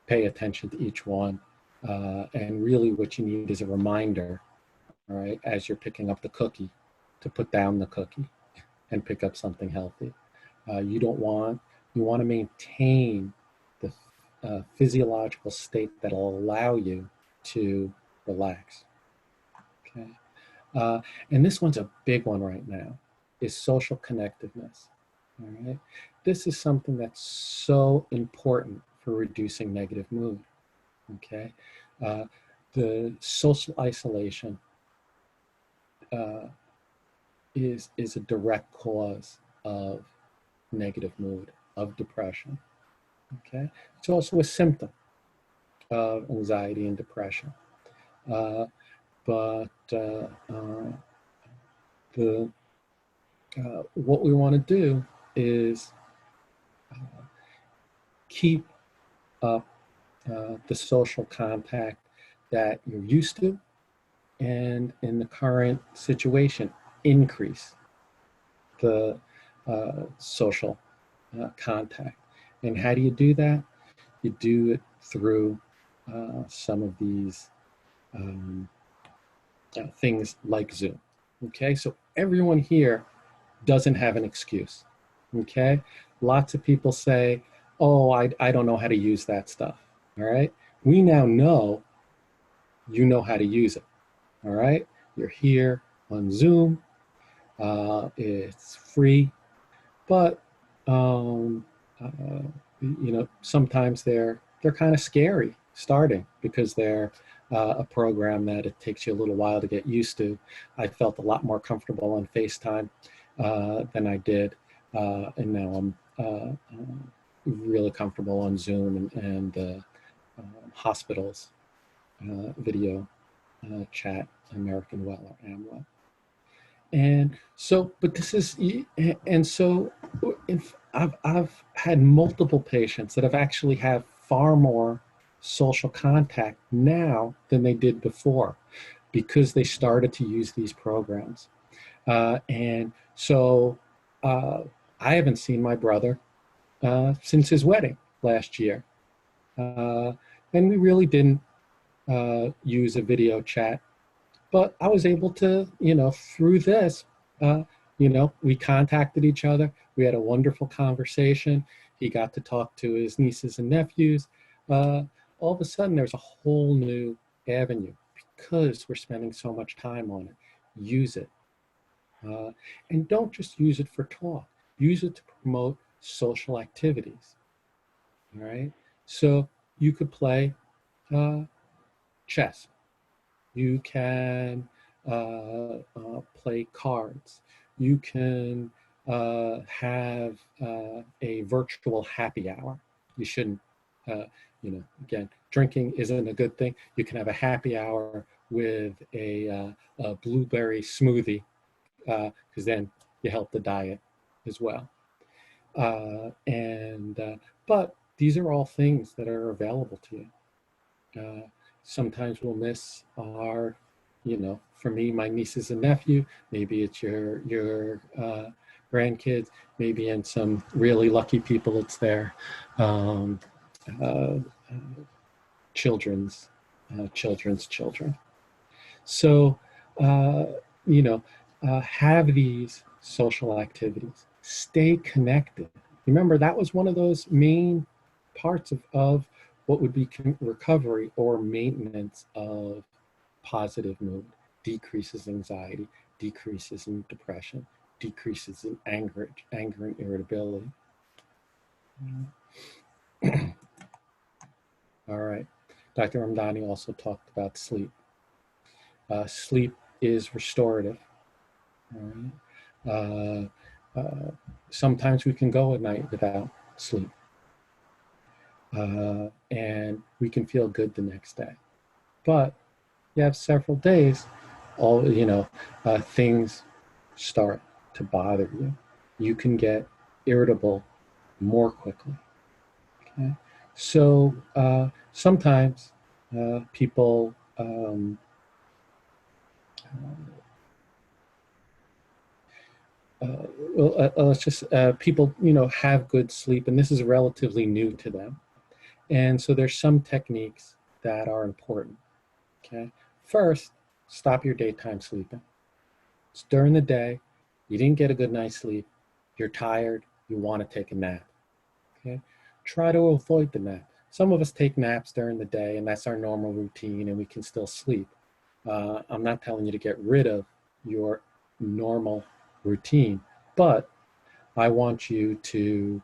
pay attention to each one, and really what you need is a reminder, all right, as you're picking up the cookie, to put down the cookie and pick up something healthy. You want to maintain the physiological state that'll allow you to relax, okay? And this one's a big one right now, is social connectiveness, all right? This is something that's so important for reducing negative mood, okay? The social isolation is a direct cause of negative mood, of depression, okay? It's also a symptom of anxiety and depression. But what we want to do is keep up the social contact that you're used to, and in the current situation, increase the social contact. And how do you do that? You do it through some of these things like Zoom. Okay, so everyone here doesn't have an excuse. Okay, lots of people say, oh, I don't know how to use that stuff. All right, we now know you know how to use it. All right, you're here on Zoom. It's free, but you know, sometimes they're kind of scary starting because they're a program that it takes you a little while to get used to. I felt a lot more comfortable on FaceTime than I did, and now I'm really comfortable on Zoom and hospitals video chat, American Well or Amwell. And so, but this is, and so I've had multiple patients that have actually have far more social contact now than they did before because they started to use these programs. And so I haven't seen my brother since his wedding last year. And we really didn't use a video chat, but I was able to, through this, we contacted each other. We had a wonderful conversation. He got to talk to his nieces and nephews. All of a sudden, there's a whole new avenue because we're spending so much time on it. Use it. And don't just use it for talk. Use it to promote social activities. All right? So you could play chess. You can play cards. You can have a virtual happy hour. You shouldn't, again, drinking isn't a good thing. You can have a happy hour with a blueberry smoothie, because then you help the diet as well. But these are all things that are available to you. Sometimes we'll miss our, for me, my nieces and nephew, maybe it's your grandkids, maybe in some really lucky people it's their children's children. So, have these social activities, stay connected. Remember, that was one of those main parts of what would be recovery or maintenance of positive mood, decreases anxiety, decreases in depression, decreases in anger and irritability. All right. Dr. Ramdhani also talked about sleep. Sleep is restorative. Sometimes we can go a night without sleep. And we can feel good the next day. But you have several days, things start to bother you. You can get irritable more quickly. Okay? So sometimes people people, have good sleep, and this is relatively new to them. And so there's some techniques that are important, okay? First, stop your daytime sleeping. It's during the day, you didn't get a good night's sleep, you're tired, you want to take a nap, okay? Try to avoid the nap. Some of us take naps during the day, and that's our normal routine, and we can still sleep. I'm not telling you to get rid of your normal routine, but I want you to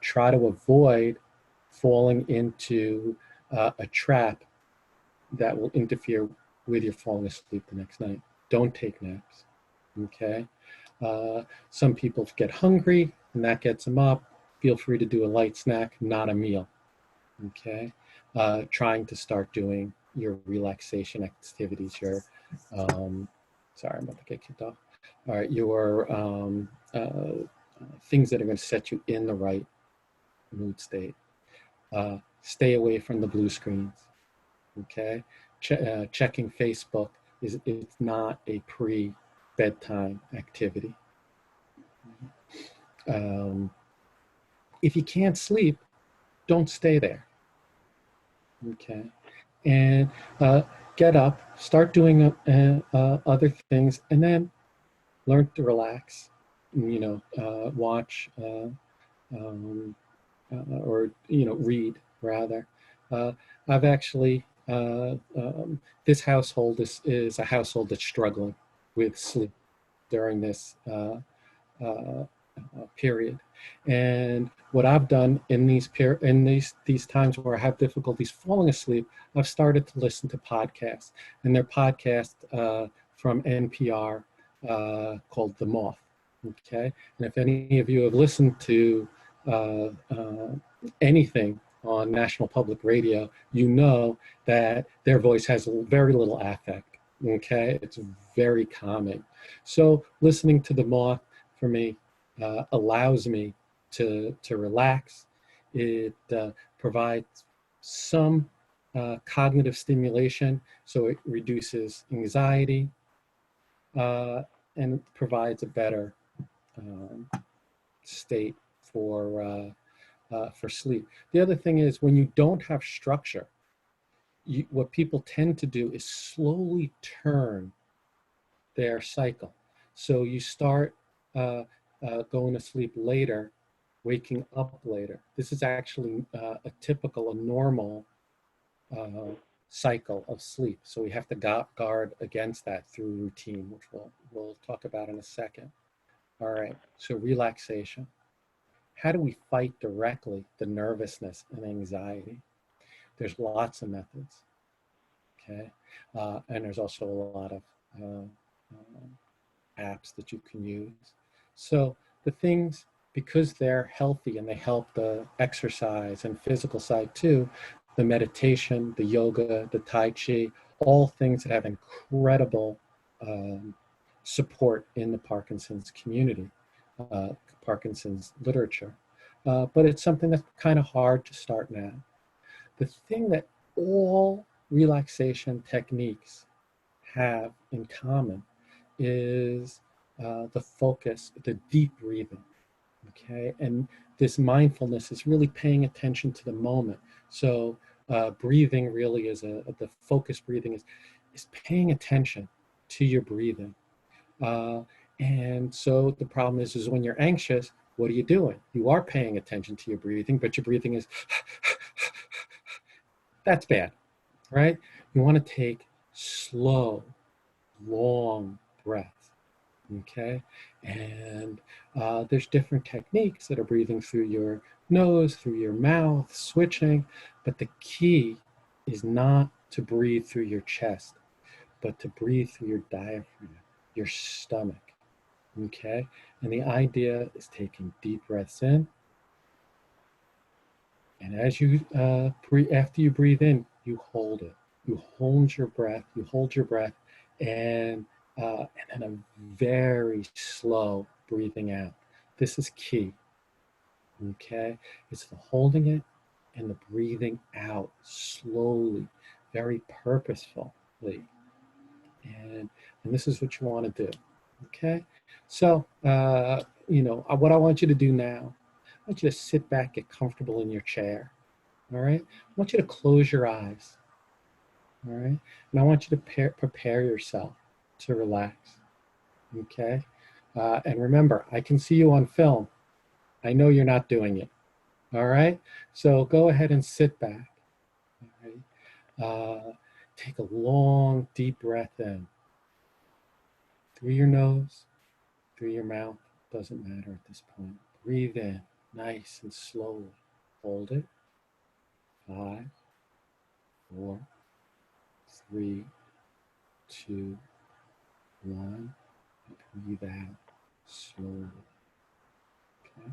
try to avoid falling into a trap that will interfere with your falling asleep the next night. Don't take naps, okay? Some people get hungry and that gets them up. Feel free to do a light snack, not a meal, okay? Trying to start doing your relaxation activities, your, sorry, I'm about to get kicked off. All right, your things that are going to set you in the right mood state. Stay away from the blue screens, okay? Checking Facebook it's not a pre-bedtime activity. If you can't sleep, don't stay there, okay? And get up, start doing other things, and then learn to relax, watch or read rather. I've actually this household is a household that's struggling with sleep during this period, and what I've done in these times where I have difficulties falling asleep, I've started to listen to podcasts, and they're podcasts from NPR called The Moth. Okay, and if any of you have listened to anything on National Public Radio, you know that their voice has very little affect. Okay, it's very calming. So listening to The Moth for me allows me to relax. It provides some cognitive stimulation, so it reduces anxiety and provides a better state for sleep. The other thing is when you don't have structure, what people tend to do is slowly turn their cycle. So you start going to sleep later, waking up later. This is actually a normal cycle of sleep. So we have to guard against that through routine, which we'll talk about in a second. All right, so relaxation. How do we fight directly the nervousness and anxiety? There's lots of methods, okay? And there's also a lot of apps that you can use. So the things, because they're healthy and they help the exercise and physical side too, the meditation, the yoga, the Tai Chi, all things that have incredible support in the Parkinson's community, Parkinson's literature. But it's something that's kind of hard to start now. The thing that all relaxation techniques have in common is the focus, the deep breathing, okay? And this mindfulness is really paying attention to the moment. So breathing really is the focused breathing is paying attention to your breathing. And so the problem is when you're anxious, what are you doing? You are paying attention to your breathing, but your breathing is, that's bad, right? You want to take slow, long breaths, okay? And there's different techniques that are breathing through your nose, through your mouth, switching, but the key is not to breathe through your chest, but to breathe through your diaphragm, your stomach, okay? And the idea is taking deep breaths in, and as you after you breathe in, you hold it. You hold your breath. You hold your breath, and then a very slow breathing out. This is key. Okay, it's the holding it and the breathing out slowly, very purposefully, and this is what you want to do. Okay, so what I want you to do now. I want you to sit back, get comfortable in your chair, all right? I want you to close your eyes, all right? And I want you to prepare yourself to relax, okay? And remember, I can see you on film. I know you're not doing it, all right? So go ahead and sit back, all right? Take a long, deep breath in. Through your nose, through your mouth, doesn't matter at this point. Breathe in, nice and slowly. Hold it. 5, 4, 3, 2, 1. Breathe out slowly. Okay.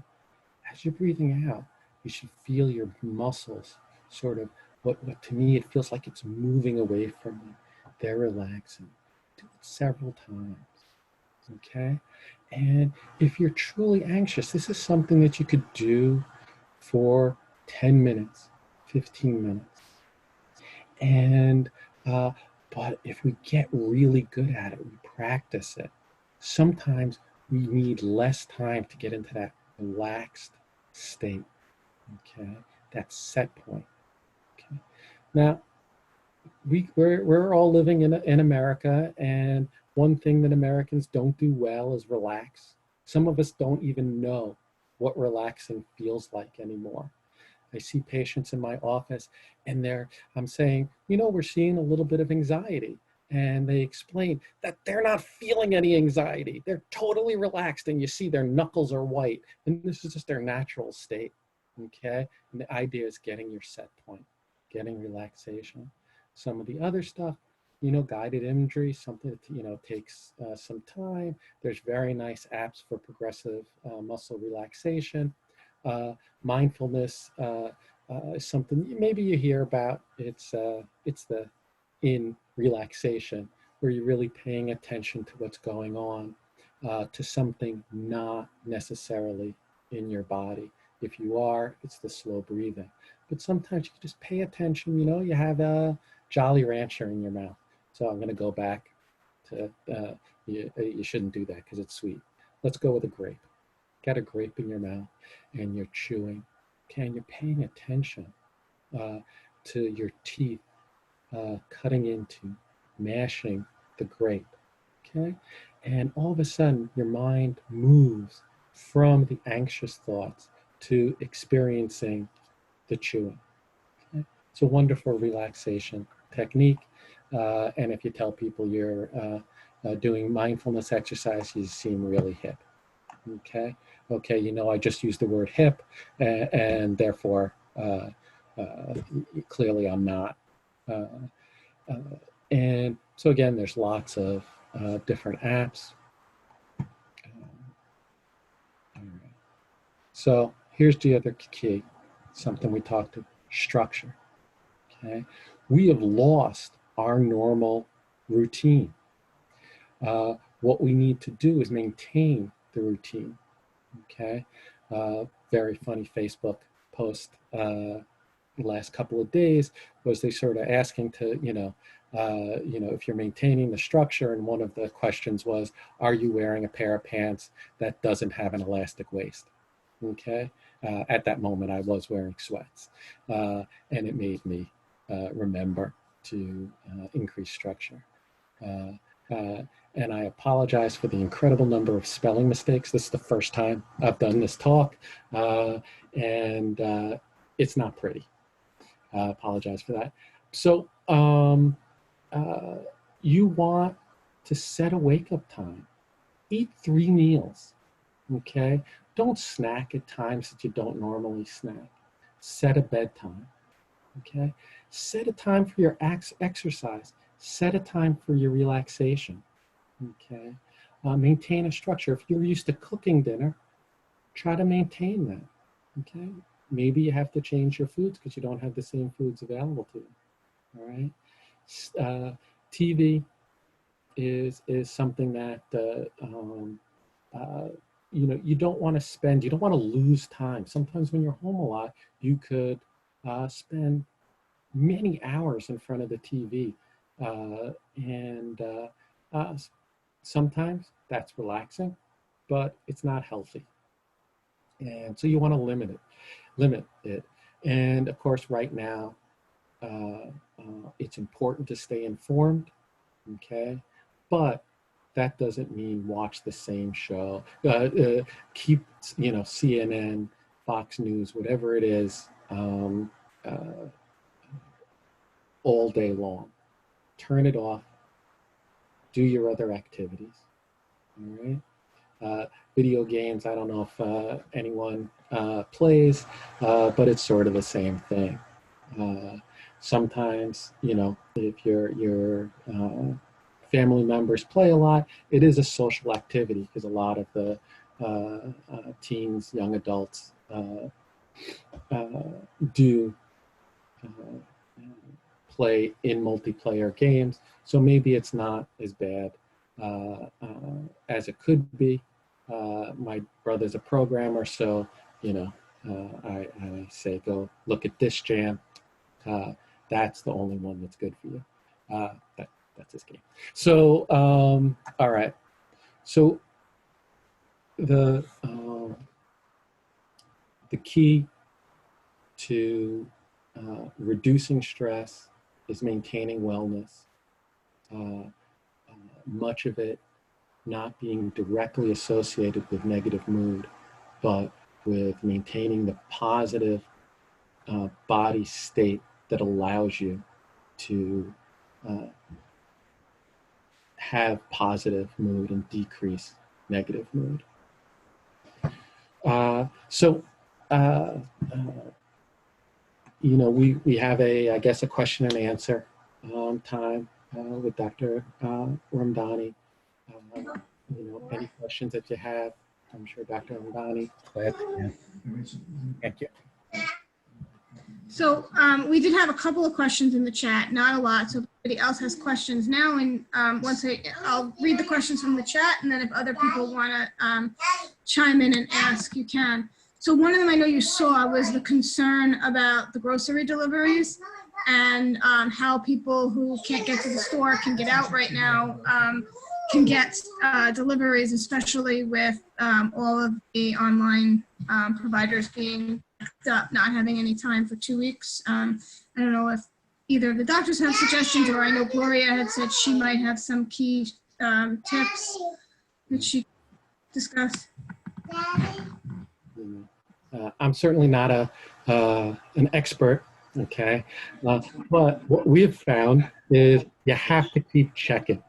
As you're breathing out, you should feel your muscles sort of, what to me, it feels like it's moving away from you. They're relaxing. Do it several times. Okay. And if you're truly anxious, this is something that you could do for 10 minutes, 15 minutes. And, but if we get really good at it, we practice it, sometimes we need less time to get into that relaxed state, okay? That set point, okay? Now, we're all living in America, and one thing that Americans don't do well is relax. Some of us don't even know what relaxing feels like anymore. I see patients in my office and I'm saying, we're seeing a little bit of anxiety. And they explain that they're not feeling any anxiety. They're totally relaxed, and you see their knuckles are white. And this is just their natural state, okay? And the idea is getting your set point, getting relaxation. Some of the other stuff, guided imagery, something that, takes some time. There's very nice apps for progressive muscle relaxation. Mindfulness is something maybe you hear about. It's the in relaxation, where you're really paying attention to what's going on, to something not necessarily in your body. If you are, it's the slow breathing. But sometimes you just pay attention, you have a Jolly Rancher in your mouth. So I'm going to go back to, you shouldn't do that because it's sweet. Let's go with a grape. got a grape in your mouth and you're chewing, okay, and you're paying attention to your teeth cutting into, mashing the grape, okay? And all of a sudden, your mind moves from the anxious thoughts to experiencing the chewing. Okay? It's a wonderful relaxation technique. And if you tell people you're doing mindfulness exercise, you seem really hip. Okay, okay, you know, I just used the word hip, and therefore, clearly I'm not. And so again, there's lots of different apps. All right. So here's the other key, something we talked about, structure. Okay, we have lost our normal routine. What we need to do is maintain the routine. Okay, very funny Facebook post the last couple of days was they sort of asking to, if you're maintaining the structure, and one of the questions was, are you wearing a pair of pants that doesn't have an elastic waist? Okay, at that moment I was wearing sweats, and it made me remember to increase structure. And I apologize for the incredible number of spelling mistakes. This is the first time I've done this talk, and it's not pretty. I apologize for that. So you want to set a wake-up time. Eat 3 meals, okay? Don't snack at times that you don't normally snack. Set a bedtime, okay? Set a time for your exercise. Set a time for your relaxation, okay? Maintain a structure. If you're used to cooking dinner, try to maintain that, okay? Maybe you have to change your foods because you don't have the same foods available to you, all right? TV is something that, you don't want to spend, you don't want to lose time. Sometimes when you're home a lot, you could spend many hours in front of the TV. Sometimes that's relaxing, but it's not healthy. And so you want to limit it. And of course, right now, it's important to stay informed, okay? But that doesn't mean watch the same show. Keep, CNN, Fox News, whatever it is, all day long. Turn it off. Do your other activities, all right? Video games, I don't know if anyone plays, but it's sort of the same thing. Sometimes, if your family members play a lot, it is a social activity because a lot of the teens, young adults do play in multiplayer games. So maybe it's not as bad as it could be. My brother's a programmer, so, I say, go look at this jam. That's the only one that's good for you. That's his game. So, all right. So the key to reducing stress is maintaining wellness. Much of it not being directly associated with negative mood, but with maintaining the positive body state that allows you to have positive mood and decrease negative mood. We have I guess a question and answer time with Dr. Ramdhani. Any questions that you have? I'm sure Dr. Ramdhani. Glad to. Thank you. So we did have a couple of questions in the chat, not a lot. So if anybody else has questions now, and I'll read the questions from the chat, and then if other people want to chime in and ask, you can. So one of them I know you saw was the concern about the grocery deliveries and how people who can't get to the store can get out right now. can get deliveries, especially with all of the online providers being backed up, not having any time for 2 weeks. I don't know if either of the doctors have suggestions, or I know Gloria had said she might have some key tips that she could discuss. I'm certainly not an expert, okay? But what we've found is you have to keep checking,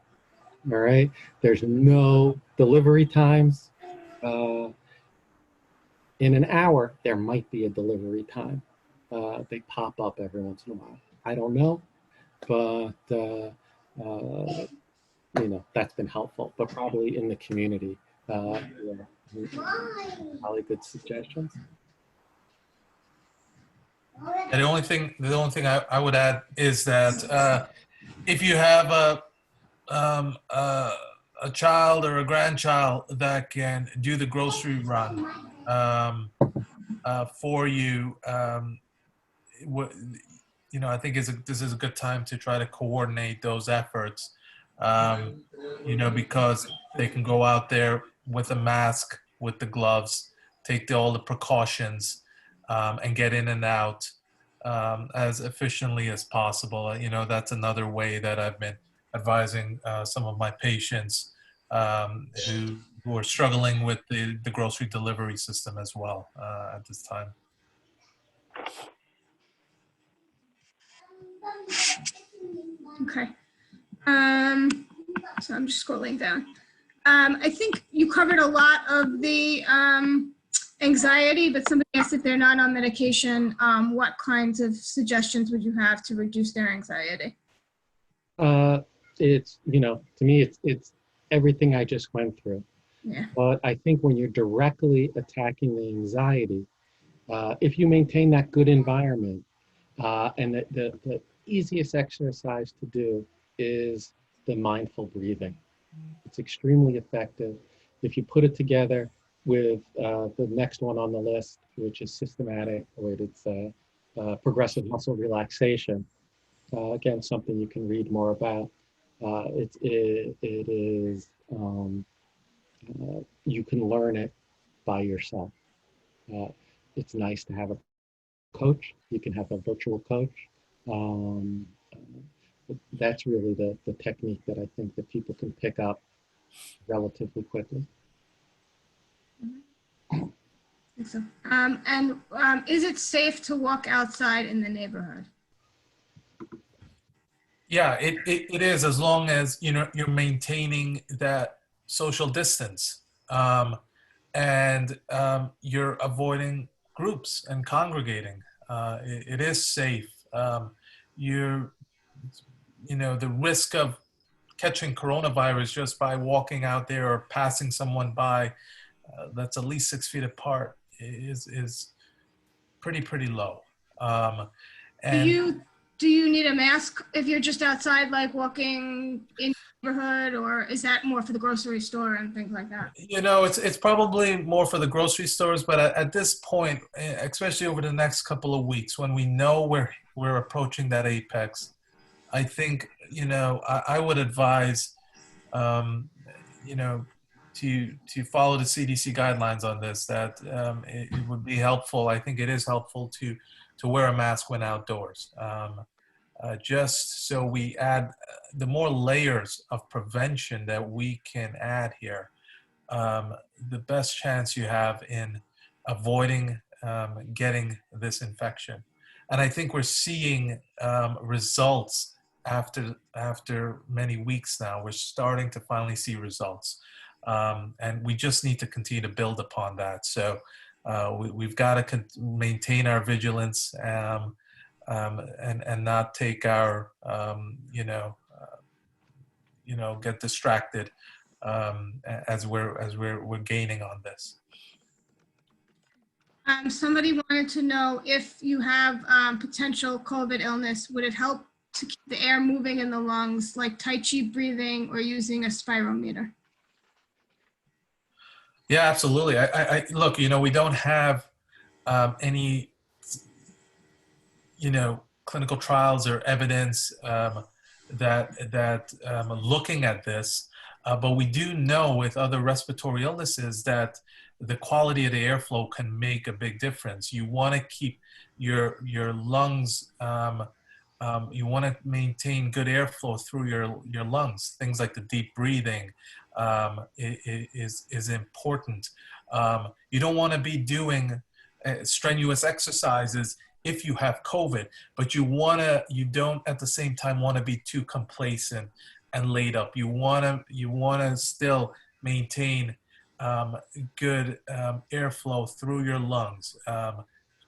all right? There's no delivery times. In an hour, there might be a delivery time. They pop up every once in a while. I don't know, but you know, that's been helpful, but probably in the community, yeah, probably good suggestions. And the only thing I would add is that if you have a child or a grandchild that can do the grocery run for you, you know, I think this is a good time to try to coordinate those efforts. You know, because they can go out there with a mask, with the gloves, take all the precautions, and get in and out as efficiently as possible. You know, that's another way that I've been advising some of my patients who are struggling with the grocery delivery system as well at this time. Okay. So I'm just scrolling down. I think you covered a lot of the anxiety, but somebody asked if they're not on medication, what kinds of suggestions would you have to reduce their anxiety? It's, you know, to me, it's everything I just went through. Yeah. But I think when you're directly attacking the anxiety, if you maintain that good environment, and the easiest exercise to do is the mindful breathing. It's extremely effective. If you put it together with the next one on the list, which is systematic, or it's progressive muscle relaxation, again, something you can read more about. It is, you can learn it by yourself. It's nice to have a coach. You can have a virtual coach. That's really the technique that I think that people can pick up relatively quickly. I think so. Is it safe to walk outside in the neighborhood? Yeah, it is, as long as, you know, you're maintaining that social distance, and you're avoiding groups and congregating. It is safe. You know, the risk of catching coronavirus just by walking out there or passing someone by that's at least 6 feet apart is pretty low. And Do you need a mask if you're just outside, like walking in the neighborhood, or is that more for the grocery store and things like that? you know, it's probably more for the grocery stores, but at this point, especially over the next couple of weeks, when we know we're approaching that apex, I think, you know, I would advise, you know, to follow the CDC guidelines on this. That it would be helpful. I think it is helpful to wear a mask when outdoors. Just so we add the more layers of prevention that we can add here, the best chance you have in avoiding getting this infection. And I think we're seeing results after many weeks now. We're starting to finally see results. And we just need to continue to build upon that. So we've got to maintain our vigilance, and not take our, get distracted as we're gaining on this. Somebody wanted to know if you have potential COVID illness, would it help to keep the air moving in the lungs, like Tai Chi breathing or using a spirometer? Yeah, absolutely. I look, you know, we don't have any, you know, clinical trials or evidence that looking at this. But we do know with other respiratory illnesses that the quality of the airflow can make a big difference. You want to keep your lungs, you want to maintain good airflow through your lungs. Things like the deep breathing is important. You don't want to be doing strenuous exercises if you have COVID, but you don't at the same time want to be too complacent and laid up. You want to still maintain good airflow through your lungs.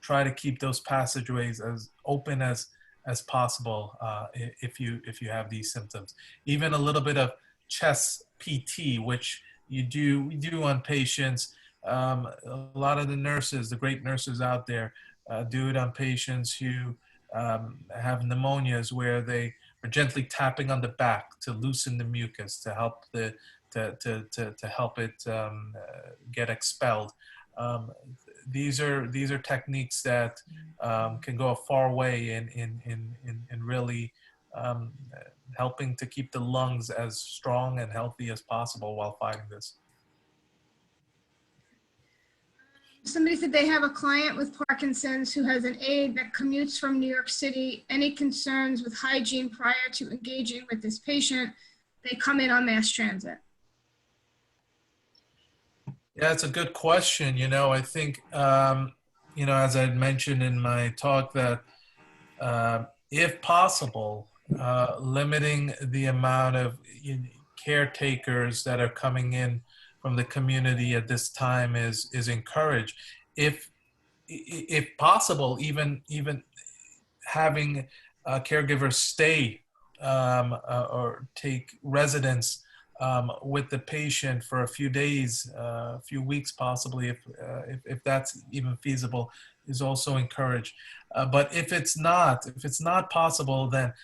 Try to keep those passageways as open as possible if you have these symptoms. Even a little bit of chest PT, which we do on patients. A lot of the nurses, the great nurses out there, do it on patients who have pneumonias, where they are gently tapping on the back to loosen the mucus to help to help it get expelled. These are techniques that can go a far way in really helping to keep the lungs as strong and healthy as possible while fighting this. Somebody said they have a client with Parkinson's who has an aide that commutes from New York City. Any concerns with hygiene prior to engaging with this patient? They come in on mass transit. Yeah, it's a good question. I think, as I mentioned in my talk, that if possible, limiting the amount of caretakers that are coming in from the community at this time is encouraged. If possible, even having caregivers stay or take residence with the patient for a few days, a few weeks, possibly, if that's even feasible, is also encouraged. But if it's not possible, then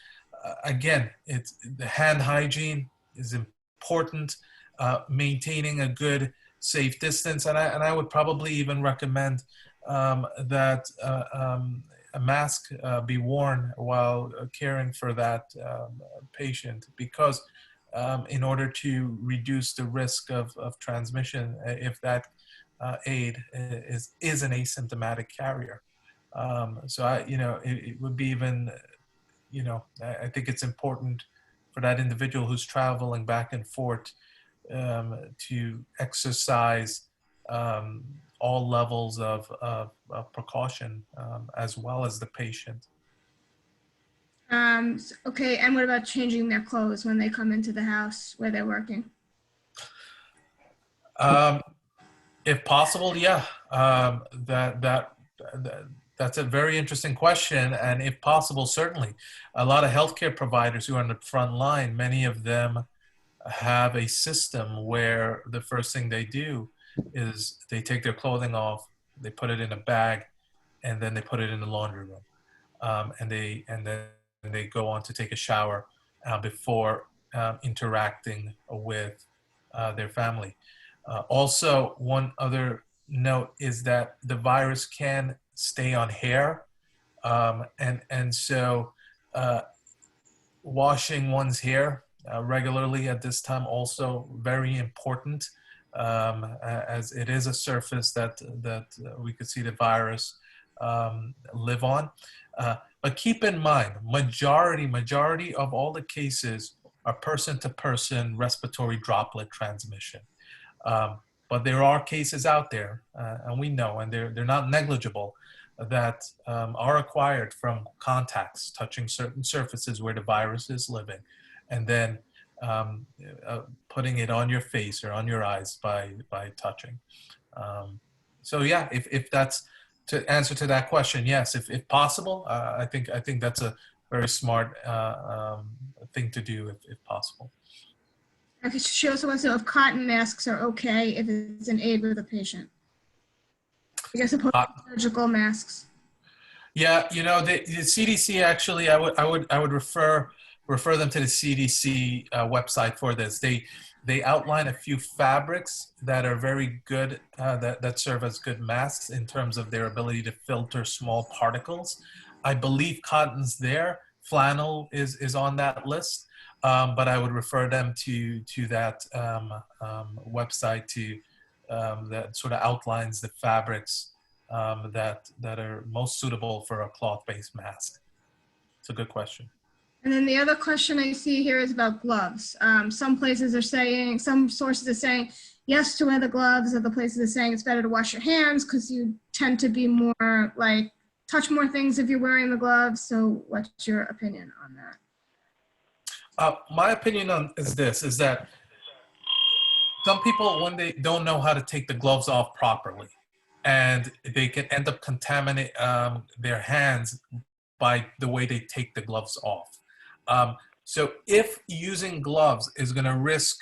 again, the hand hygiene is important. Maintaining a good, safe distance, and I would probably even recommend that a mask be worn while caring for that patient, because in order to reduce the risk of transmission, if that aide is an asymptomatic carrier. So it would be even, I think it's important for that individual who's traveling back and forth to exercise all levels of precaution, as well as the patient. Okay, and what about changing their clothes when they come into the house where they're working? If possible, yeah. That's a very interesting question, and if possible, certainly. A lot of healthcare providers who are on the front line, many of them have a system where the first thing they do is they take their clothing off, they put it in a bag, and then they put it in the laundry room, and then they go on to take a shower before interacting with their family. Also, one other note is that the virus can stay on hair, and so washing one's hair regularly at this time also very important, as it is a surface that we could see the virus live on. But keep in mind, majority of all the cases are person-to-person respiratory droplet transmission. But there are cases out there, and we know, and they're not negligible, that are acquired from contacts, touching certain surfaces where the virus is living, and then putting it on your face or on your eyes by touching. So yeah, if that's to answer to that question, yes, if possible, I think that's a very smart thing to do if possible. Okay, she also wants to know if cotton masks are okay if it's an aid with a patient. I guess opposed to surgical masks. Yeah, the CDC actually, I would refer them to the CDC website for this. They outline a few fabrics that are very good, that serve as good masks in terms of their ability to filter small particles. I believe cotton's there. Flannel is on that list. but I would refer them to that website that sort of outlines the fabrics that are most suitable for a cloth-based mask. It's a good question. And then the other question I see here is about gloves. Some places are saying, some sources are saying, yes to wear the gloves. Other places are saying it's better to wash your hands because you tend to be more like, touch more things if you're wearing the gloves. So what's your opinion on that? My opinion is this, is that some people, when they don't know how to take the gloves off properly, and they can end up contaminating their hands by the way they take the gloves off. So if using gloves is going to risk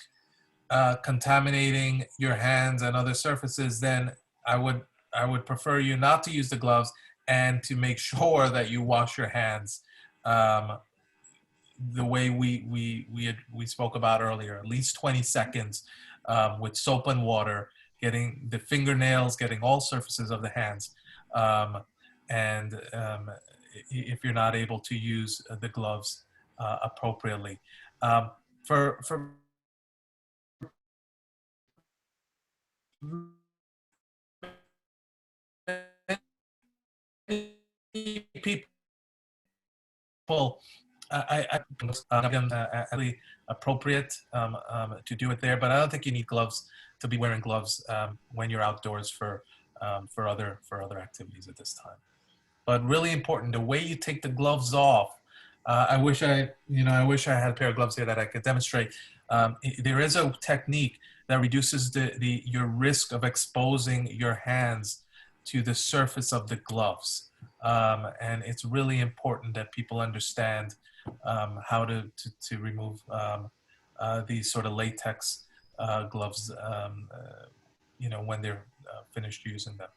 contaminating your hands and other surfaces, then I would prefer you not to use the gloves and to make sure that you wash your hands the way we spoke about earlier, at least 20 seconds with soap and water, getting the fingernails, getting all surfaces of the hands. And if you're not able to use the gloves appropriately. For people, I really appropriate to do it there, but I don't think you need gloves to be wearing gloves when you're outdoors for other activities at this time. But really important, the way you take the gloves off. I wish I had a pair of gloves here that I could demonstrate. There is a technique that reduces your risk of exposing your hands to the surface of the gloves. And it's really important that people understand how to remove these sort of latex gloves, when they're finished using them.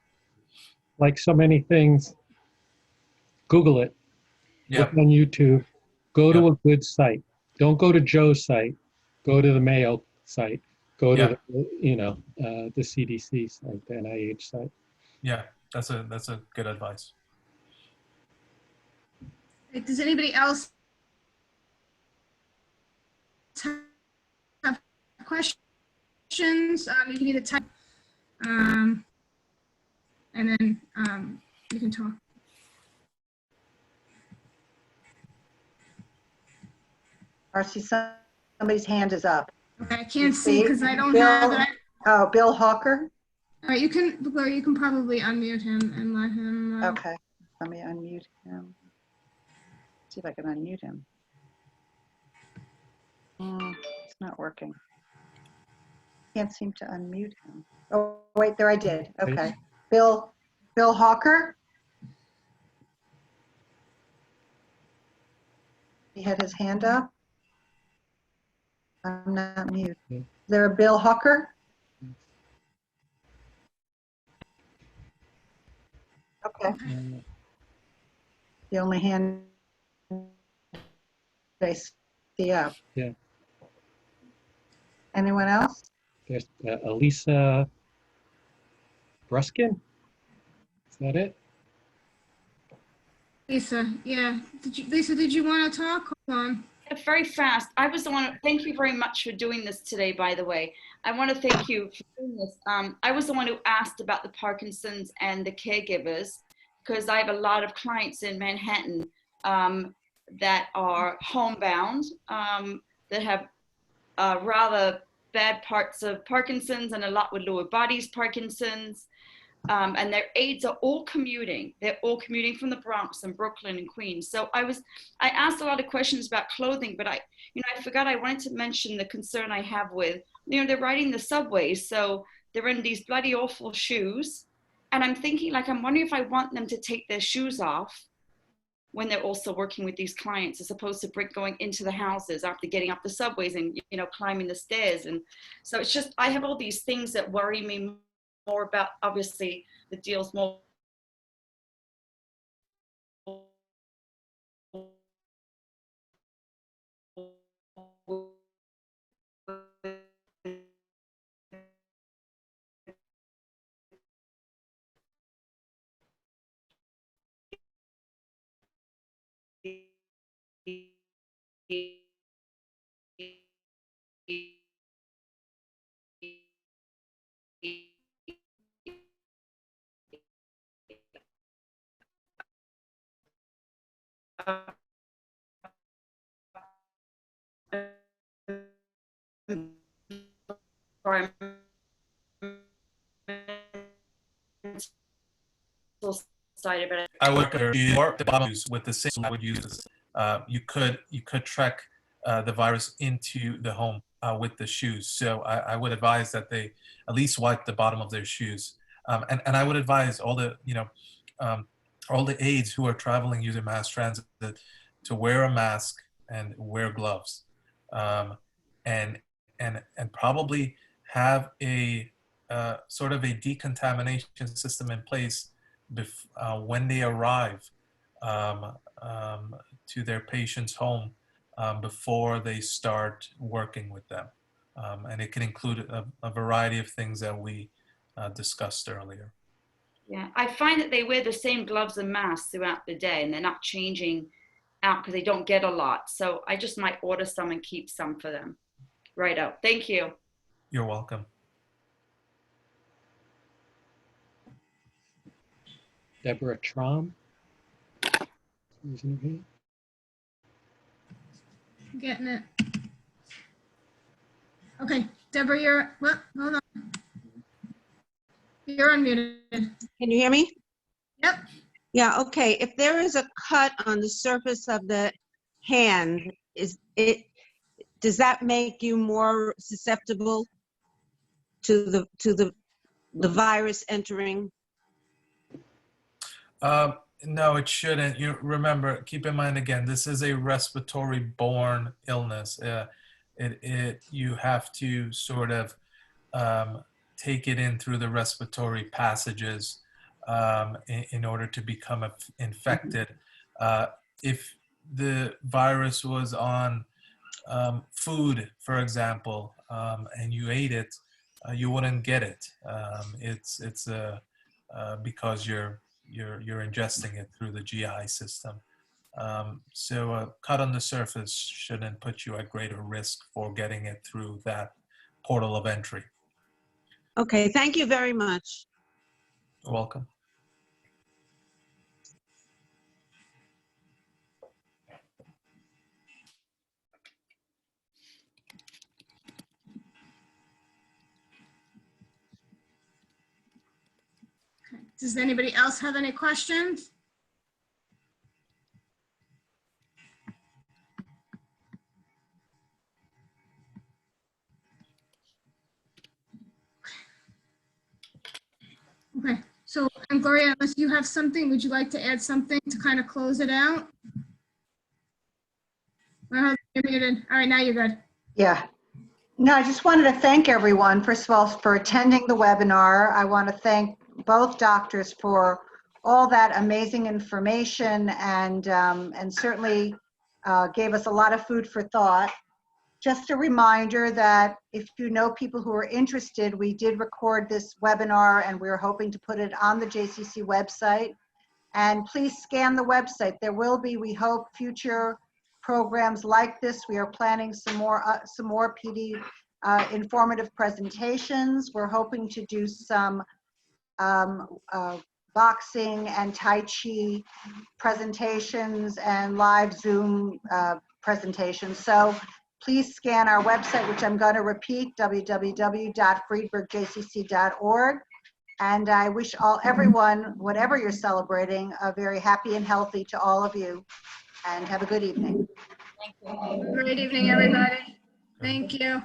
Like so many things, Google it, Yeah. look on YouTube, go to Yeah. a good site. Don't go to Joe's site. Go to the Mayo site. Go to the CDC site, the NIH site. Yeah, that's a good advice. Does anybody else have questions? You can either type, and then you can talk. Marcy, somebody's hand is up. Okay, I can't see because I don't Bill? have it. Oh, Bill Hawker? All right, you can probably unmute him and let him. Okay, let me unmute him. See if I can unmute him. It's not working. Can't seem to unmute him. Oh, wait, there I did. Okay. Bill Hawker? He had his hand up. I'm not mute. Is there a Bill Hawker? Okay. The only hand I see up. Yeah. Anyone else? There's Elisa Bruskin. Is that it? Lisa, yeah. Lisa, did you want to talk? Hold on. Very fast. I was the one, thank you very much for doing this today, by the way. I want to thank you for doing this. I was the one who asked about the Parkinson's and the caregivers, because I have a lot of clients in Manhattan that are homebound, that have rather bad parts of Parkinson's and a lot with lower bodies Parkinson's. And their aides are all commuting. They're all commuting from the Bronx and Brooklyn and Queens. So I asked a lot of questions about clothing, but I forgot I wanted to mention the concern I have with, they're riding the subways. So they're in these bloody awful shoes. And I'm thinking, I'm wondering if I want them to take their shoes off when they're also working with these clients, as opposed to going into the houses after getting up the subways and, climbing the stairs. And so it's just, I have all these things that worry me more about, obviously, the deals more side of it. I would or the bottom with the same I would use. You could track the virus into the home with the shoes. So I would advise that they at least wipe the bottom of their shoes. And I would advise all the all the aides who are traveling using mass transit to wear a mask and wear gloves, and probably have a sort of a decontamination system in place when they arrive to their patient's home before they start working with them. And it can include a variety of things that we discussed earlier. Yeah, I find that they wear the same gloves and masks throughout the day, and they're not changing out because they don't get a lot. So I just might order some and keep some for them. Right out. Thank you. You're welcome. Deborah Trom. Raising her hand. Getting it. Okay, Deborah, hold on. You're unmuted. Can you hear me? Yep. Yeah, okay. If there is a cut on the surface of the hand, does that make you more susceptible to the virus entering? No, it shouldn't. You remember, keep in mind again, this is a respiratory-borne illness. You have to sort of take it in through the respiratory passages in order to become infected. If the virus was on food, for example, and you ate it, you wouldn't get it. It's because you're ingesting it through the GI system. So a cut on the surface shouldn't put you at greater risk for getting it through that portal of entry. Okay, thank you very much. You're welcome. Does anybody else have any questions? Okay, so Gloria, unless you have something, would you like to add something to kind of close it out? Well, you're muted. All right, now you're good. Yeah. No, I just wanted to thank everyone, first of all, for attending the webinar. I want to thank both doctors for all that amazing information and certainly gave us a lot of food for thought. Just a reminder that if you know people who are interested, we did record this webinar and we're hoping to put it on the JCC website. And please scan the website. There will be, we hope, future programs like this. We are planning some more PD informative presentations. We're hoping to do some boxing and Tai Chi presentations and live Zoom presentations. So please scan our website, which I'm going to repeat, www.friedbergjcc.org. And I wish everyone, whatever you're celebrating, a very happy and healthy to all of you. And have a good evening. Great evening, everybody. Thank you.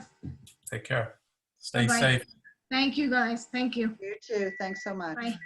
Take care. Stay Bye-bye. safe. Thank you, guys. Thank you. You too. Thanks so much. Bye.